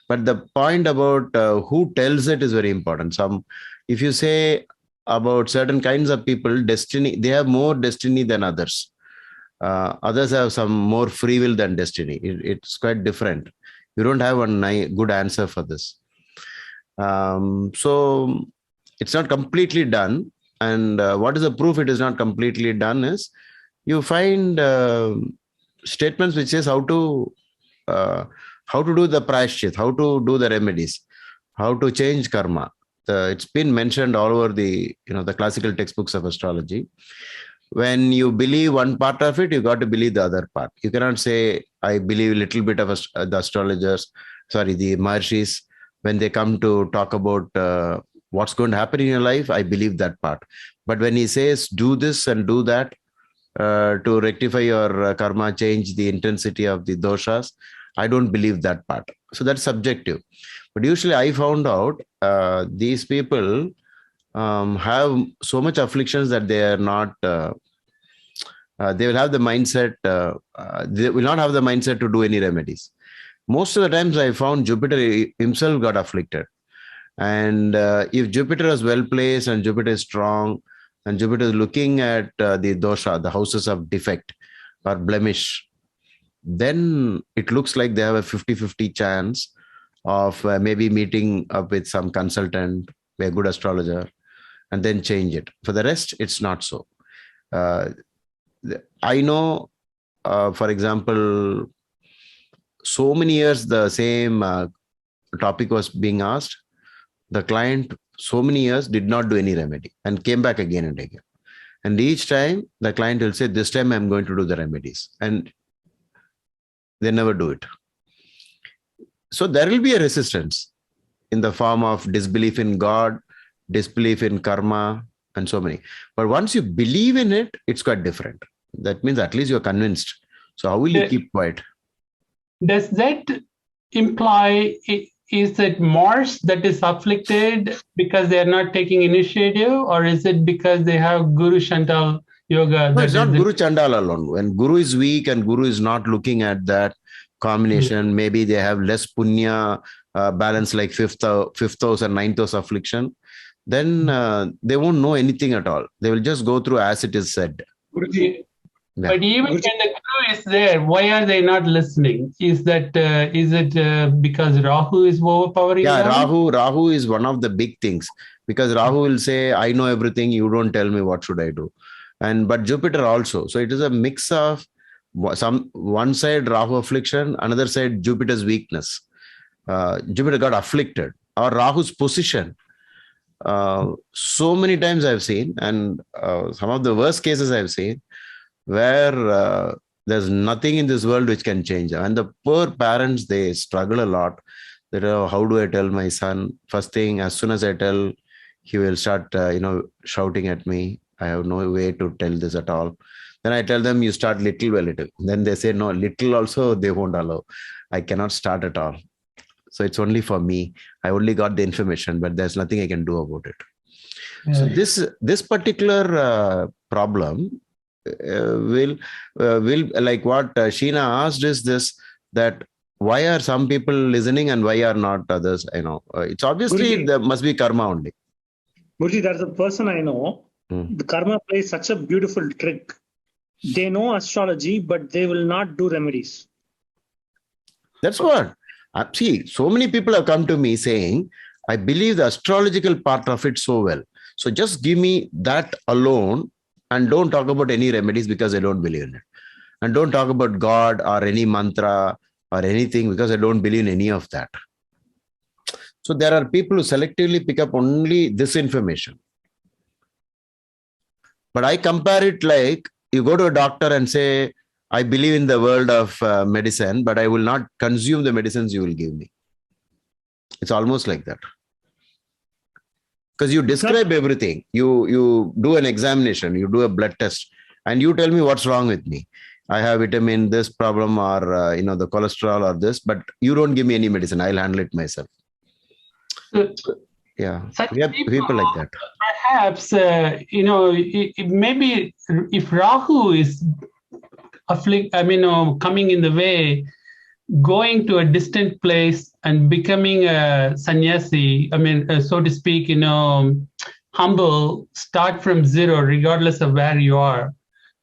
But the point about who tells it is very important. If you say about certain kinds of people, destiny, they have more destiny than others. Others have some more free will than destiny. It's quite different. You don't have one good answer for this. So it's not completely done. And what is the proof it is not completely done is you find statements which says how to do the prashchit, how to do the remedies, how to change karma. It's been mentioned all over the classical textbooks of astrology. When you believe one part of it, you got to believe the other part. You cannot say, I believe a little bit of the astrologers, the Maharshis, when they come to talk about what's going to happen in your life, I believe that part. But when he says, do this and do that to rectify your karma, change the intensity of the doshas, I don't believe that part. So that's subjective. But usually I found out these people have so much afflictions that they are not, they will have the mindset, they will not have the mindset to do any remedies. Most of the times I found Jupiter himself got afflicted. And if Jupiter is well placed and Jupiter is strong and Jupiter is looking at the dosha, the houses of defect or blemish, then it looks like they have a 50-50 chance of maybe meeting up with some consultant, a good astrologer, and then change it. For the rest, it's not so. I know, for example, so many years the same topic was being asked. The client, so many years, did not do any remedy and came back again and again. And each time, the client will say, this time I'm going to do the remedies. And they never do it. So there will be a resistance in the form of disbelief in God, disbelief in karma, and so many. But once you believe in it, it's quite different. That means at least you're convinced. So how will you keep quiet? Does that imply, is it Mars that is afflicted because they are not taking initiative, or is it because they have Guru Chantal Yoga? No, it's not Guru Chandala alone. When Guru is weak and Guru is not looking at that combination, maybe they have less punya balance, like fifth house and ninth house affliction, then they won't know anything at all. They will just go through as it is said. Yeah. But even when the Guru is there, why are they not listening? Is it because Rahu is overpowering? Yeah, Rahu is one of the big things, because Rahu will say, I know everything, you don't tell me what should I do. But Jupiter also. So it is a mix of one side Rahu affliction, another side Jupiter's weakness. Jupiter got afflicted, or Rahu's position. So many times I've seen, and some of the worst cases I've seen, where there's nothing in this world which can change. And the poor parents, they struggle a lot. That how do I tell my son? First thing, as soon as I tell, he will start shouting at me. I have no way to tell this at all. Then I tell them you start little by little. Then they say, no, little also they won't allow. I cannot start at all. So it's only for me. I only got the information, but there's nothing I can do about it. So this particular problem will like what Sheena asked is this, that why are some people listening and why are not others? It's obviously Guruji, there must be karma only. Guruji, there's a person I know. The karma plays such a beautiful trick. They know astrology, but they will not do remedies. That's what. See, so many people have come to me saying, I believe the astrological part of it so well. So just give me that alone and don't talk about any remedies because I don't believe in it. And don't talk about God or any mantra or anything because I don't believe in any of that. So there are people who selectively pick up only this information. But I compare it like you go to a doctor and say, I believe in the world of medicine, but I will not consume the medicines you will give me. It's almost like that. Because you describe everything. You do an examination, you do a blood test, and you tell me what's wrong with me. I have vitamin, this problem, or the cholesterol or this, but you don't give me any medicine. I'll handle it myself. Yeah, we have people like that. Perhaps, maybe if Rahu is coming in the way, going to a distant place and becoming a sannyasi, so to speak, humble, start from zero, regardless of where you are.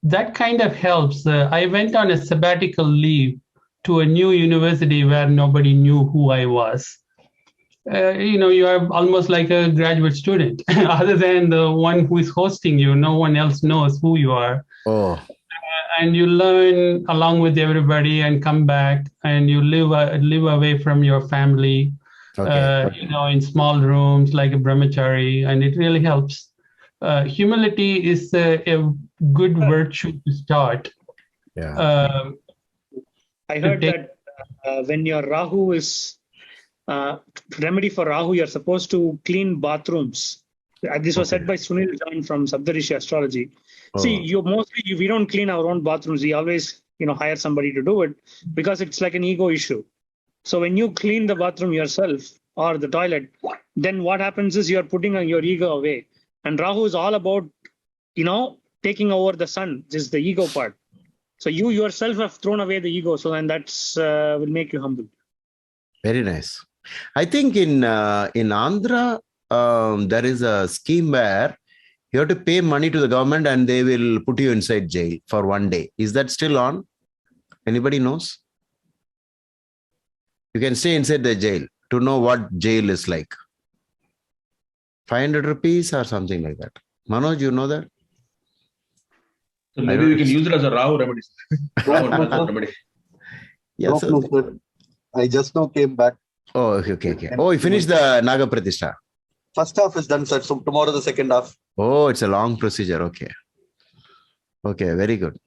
That kind of helps. I went on a sabbatical leave to a new university where nobody knew who I was. You are almost like a graduate student. Other than the one who is hosting you, no one else knows who you are. Oh. And you learn along with everybody and come back and you live away from your family, in small rooms like a brahmachari, and it really helps. Humility is a good virtue to start. Yeah. I heard that when your Rahu is remedy for Rahu, you're supposed to clean bathrooms. This was said by Sunil Jain from Saptarishi Astrology. See, we don't clean our own bathrooms. We always, hire somebody to do it because it's like an ego issue. So when you clean the bathroom yourself or the toilet, then what happens is you're putting your ego away. And Rahu is all about, taking over the sun. This is the ego part. So you yourself have thrown away the ego. So then that's will make you humble. Very nice. I think in Andhra, there is a scheme where you have to pay money to the government and they will put you inside jail for 1 day. Is that still on? Anybody knows? You can stay inside the jail to know what jail is like. 500 rupees or something like that. Manoj, you know that? So maybe we can use it as a Rahu remedy. Remedy. Yes, no, sir. I just now came back. Oh, okay. Oh, you finished the Naga Pratishtha. First half is done, sir. So tomorrow the second half. Oh, it's a long procedure. Okay, very good.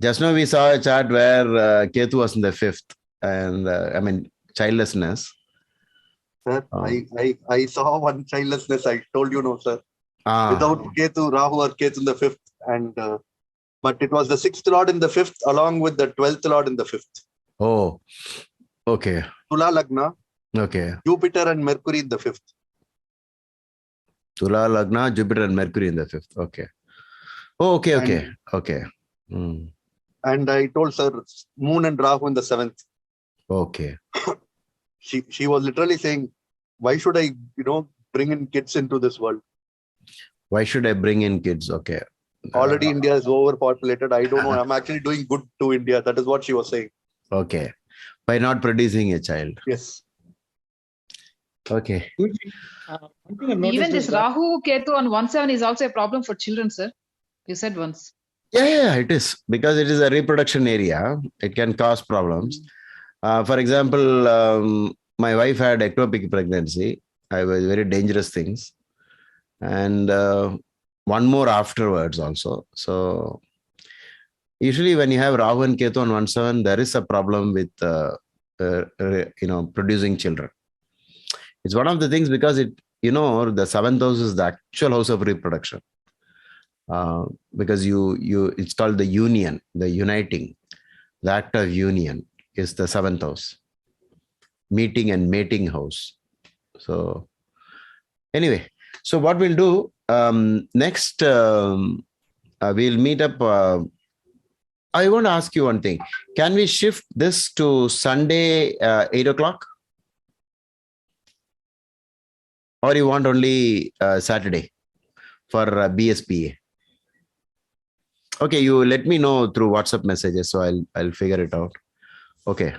Just now we saw a chart where Ketu was in the 5th, and childlessness. Sir, I saw one childlessness. I told you no, sir. Without Ketu, Rahu or Ketu in the 5th, and but it was the 6th lord in the 5th along with the 12th lord in the 5th. Oh, okay. Tula Lagna. Okay. Jupiter and Mercury in the 5th. Tula Lagna, Jupiter and Mercury in the 5th. Okay. Oh, okay. And I told sir, Moon and Rahu in the 7th. Okay. She was literally saying, why should I, bring in kids into this world? Why should I bring in kids? Okay. Already India is overpopulated. I don't know. I'm actually doing good to India. That is what she was saying. Okay. By not producing a child. Yes. Okay. Even this Rahu Ketu on 1/7 is also a problem for children, sir. You said once. Yeah, it is. Because it is a reproduction area. It can cause problems. For example, my wife had ectopic pregnancy. I was very dangerous things. And one more afterwards also. So usually when you have Rahu and Ketu on 1/7, there is a problem with producing children. It's one of the things because the 7th house is the actual house of reproduction. because it's called the union, the uniting. The act of union is the 7th house, meeting and mating house. So anyway, so what we'll do next, we'll meet up. I want to ask you one thing. Can we shift this to Sunday, 8 o'clock? Or you want only Saturday for BSPA? Okay, you let me know through WhatsApp messages, so I'll figure it out. Okay,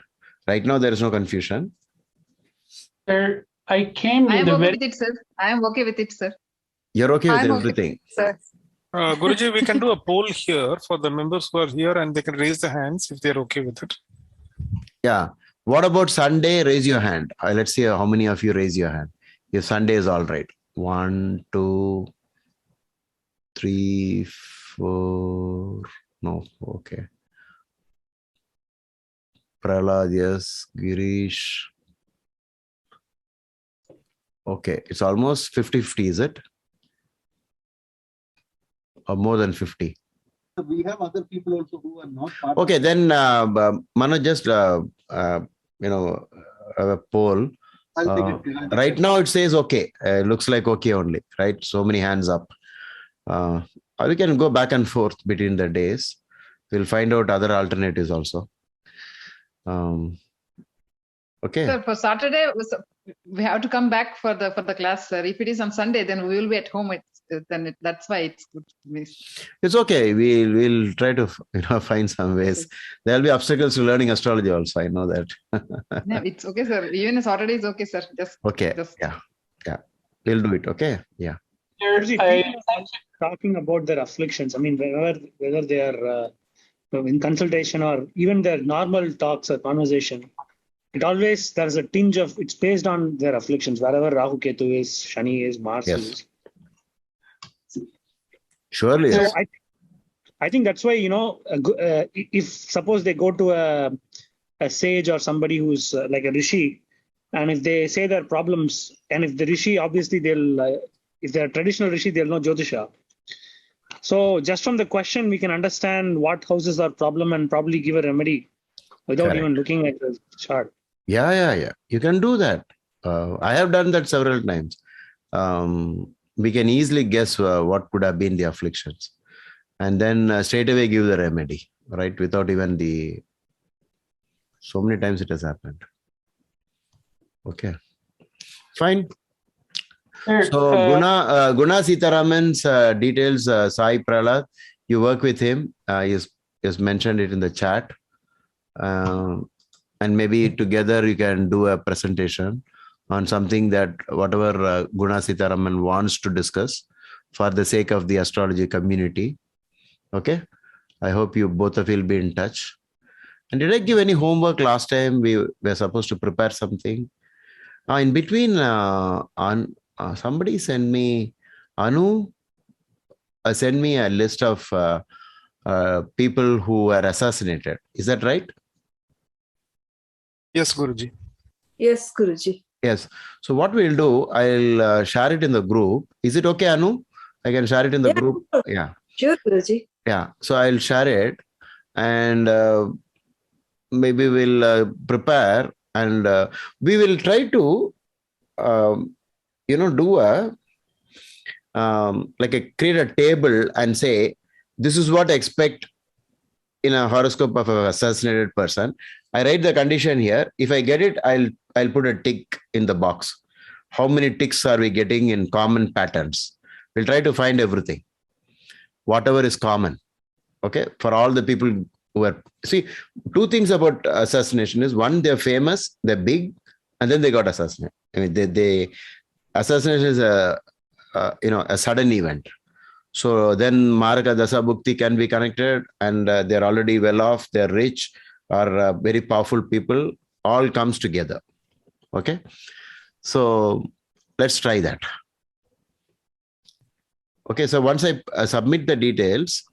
right now there is no confusion. Sir, I came I in am the okay very with it, sir. I am okay with it, sir. You're okay with I'm everything? Sir. Guruji, we can do a poll here for the members who are here and they can raise their hands if they're okay with it. Yeah. What about Sunday? Raise your hand. Let's see how many of you raise your hand. If Sunday is all right. 1, 2, 3, 4. No. Okay. Prahlad, yes. Girish. Okay. It's almost 50-50, is it? Or more than 50? We have other people also who are not part Okay, then Manoj, just a poll. I'll take it. Right now it says okay. Looks like okay only, right? So many hands up. We can go back and forth between the days. We'll find out other alternatives also. Okay. Sir, for Saturday, we have to come back for the class, sir. If it is on Sunday, then we will be at home. That's why it's good. It's okay. We'll try to find some ways. There'll be obstacles to learning astrology also. I know that. No, it's okay, sir. Even Saturday is okay, sir. Okay. Yeah. We'll do it. Okay. Yeah. Talking about their afflictions. I mean, whether they are in consultation or even their normal talks or conversation, there's a tinge of, it's based on their afflictions. Wherever Rahu Ketu is, Shani is, Mars is. Surely. So I think that's why, if suppose they go to a sage or somebody who's like a rishi, and if they say their problems, and if the rishi, obviously if they're a traditional rishi, they'll know Jyotisha. So just from the question, we can understand what houses are problem and probably give a remedy without even looking at the chart. Yeah. You can do that. I have done that several times. We can easily guess what could have been the afflictions, and then straight away give the remedy, right? Without even so many times it has happened. Okay, fine. So Guna Sitaraman's details, Sai Prahlad, you work with him. He's mentioned it in the chat, and maybe together you can do a presentation on something that whatever Guna Sitaraman wants to discuss for the sake of the astrology community. Okay. I hope you both of you will be in touch. And did I give any homework last time? We were supposed to prepare something. In between, somebody sent me, Anu, send me a list of people who were assassinated. Is that right? Yes, Guruji. Yes, Guruji. Yes. So what we'll do, I'll share it in the group. Is it okay, Anu? I can share it in the group. Yeah. Sure, Guruji. Yeah. So I'll share it, and maybe we'll prepare, and we will try to, do create a table and say, this is what I expect in a horoscope of an assassinated person. I write the condition here. If I get it, I'll put a tick in the box. How many ticks are we getting in common patterns? We'll try to find everything, whatever is common. Okay, for all the people who are, see, two things about assassination is, one, they're famous, they're big, and then they got assassinated. I mean, assassination is a sudden event. So then Maraka Dasa Bhukti can be connected, and they're already well off, they're rich, or very powerful people, all comes together. Okay. So let's try that. Okay. So once I submit the details,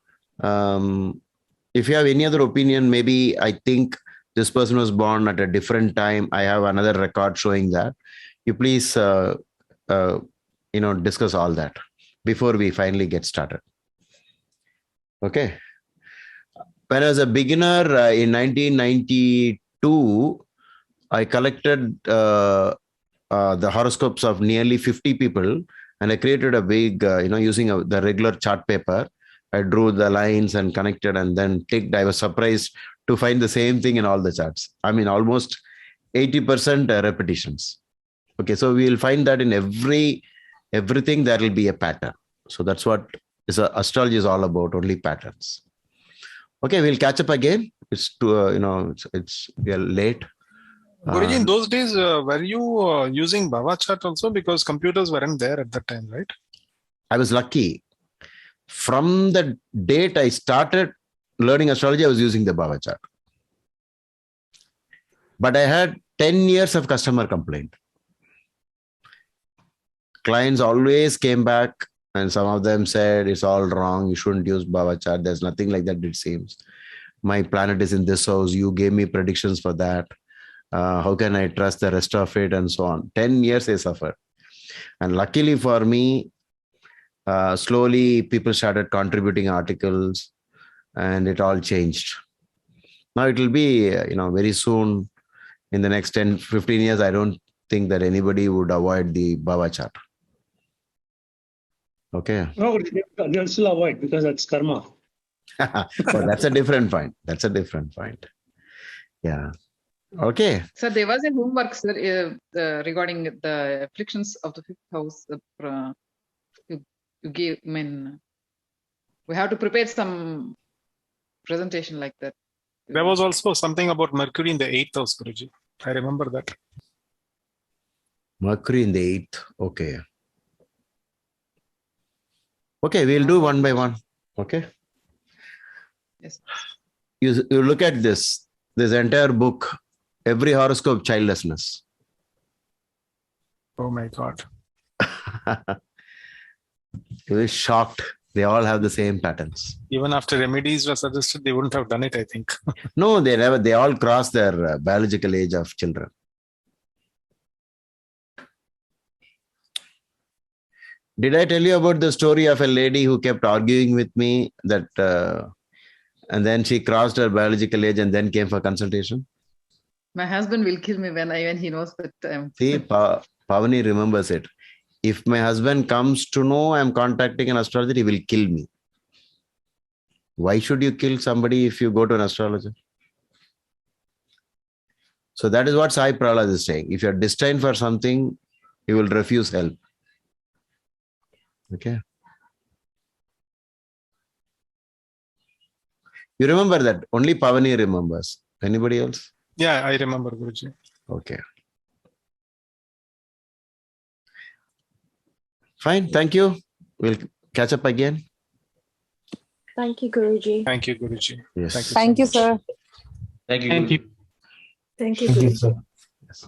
if you have any other opinion, maybe I think this person was born at a different time, I have another record showing that, you please, discuss all that before we finally get started. Okay. When I was a beginner in 1992, I collected the horoscopes of nearly 50 people, and I created a big, using the regular chart paper. I drew the lines and connected and then clicked. I was surprised to find the same thing in all the charts. I mean, almost 80% repetitions. Okay, so we will find that in everything there will be a pattern. So that's what astrology is all about, only patterns. Okay, we'll catch up again. It's we are late. Guruji, in those days, were you using Baba chart also? Because computers weren't there at that time, right? I was lucky. From the date I started learning astrology, I was using the Baba chart. But I had 10 years of customer complaint. Clients always came back and some of them said, it's all wrong. You shouldn't use Baba chart. There's nothing like that, it seems. My planet is in this house. You gave me predictions for that. How can I trust the rest of it? And so on. 10 years I suffered. And luckily for me, slowly people started contributing articles and it all changed. Now it will be, very soon in the next 10, 15 years, I don't think that anybody would avoid the Baba chart. Okay. No, they'll still avoid because that's karma. Well, that's a different point. That's a different point. Yeah. Okay. Sir, there was a homework, sir, regarding the afflictions of the fifth house. You gave, we have to prepare some presentation like that. There was also something about Mercury in the 8th house, Guruji. I remember that. Mercury in the 8th. Okay. Okay, we'll do one by one. Okay. Yes. You look at this entire book, every horoscope, childlessness. Oh my God. You were shocked. They all have the same patterns. Even after remedies were suggested, they wouldn't have done it, I think. No, they never. They all cross their biological age of children. Did I tell you about the story of a lady who kept arguing with me that, and then she crossed her biological age and then came for consultation? My husband will kill me when he knows that. See, Pavani remembers it. If my husband comes to know I'm contacting an astrologer, he will kill me. Why should you kill somebody if you go to an astrologer? So that is what Sai Prahlad is saying. If you're destined for something, you will refuse help. Okay. You remember that? Only Pavani remembers. Anybody else? Yeah, I remember, Guruji. Okay. Fine. Thank you. We'll catch up again. Thank you, Guruji. Thank you, Guruji. Yes. Thank you, sir. Thank you. Thank you. Thank you, Guruji. Yes.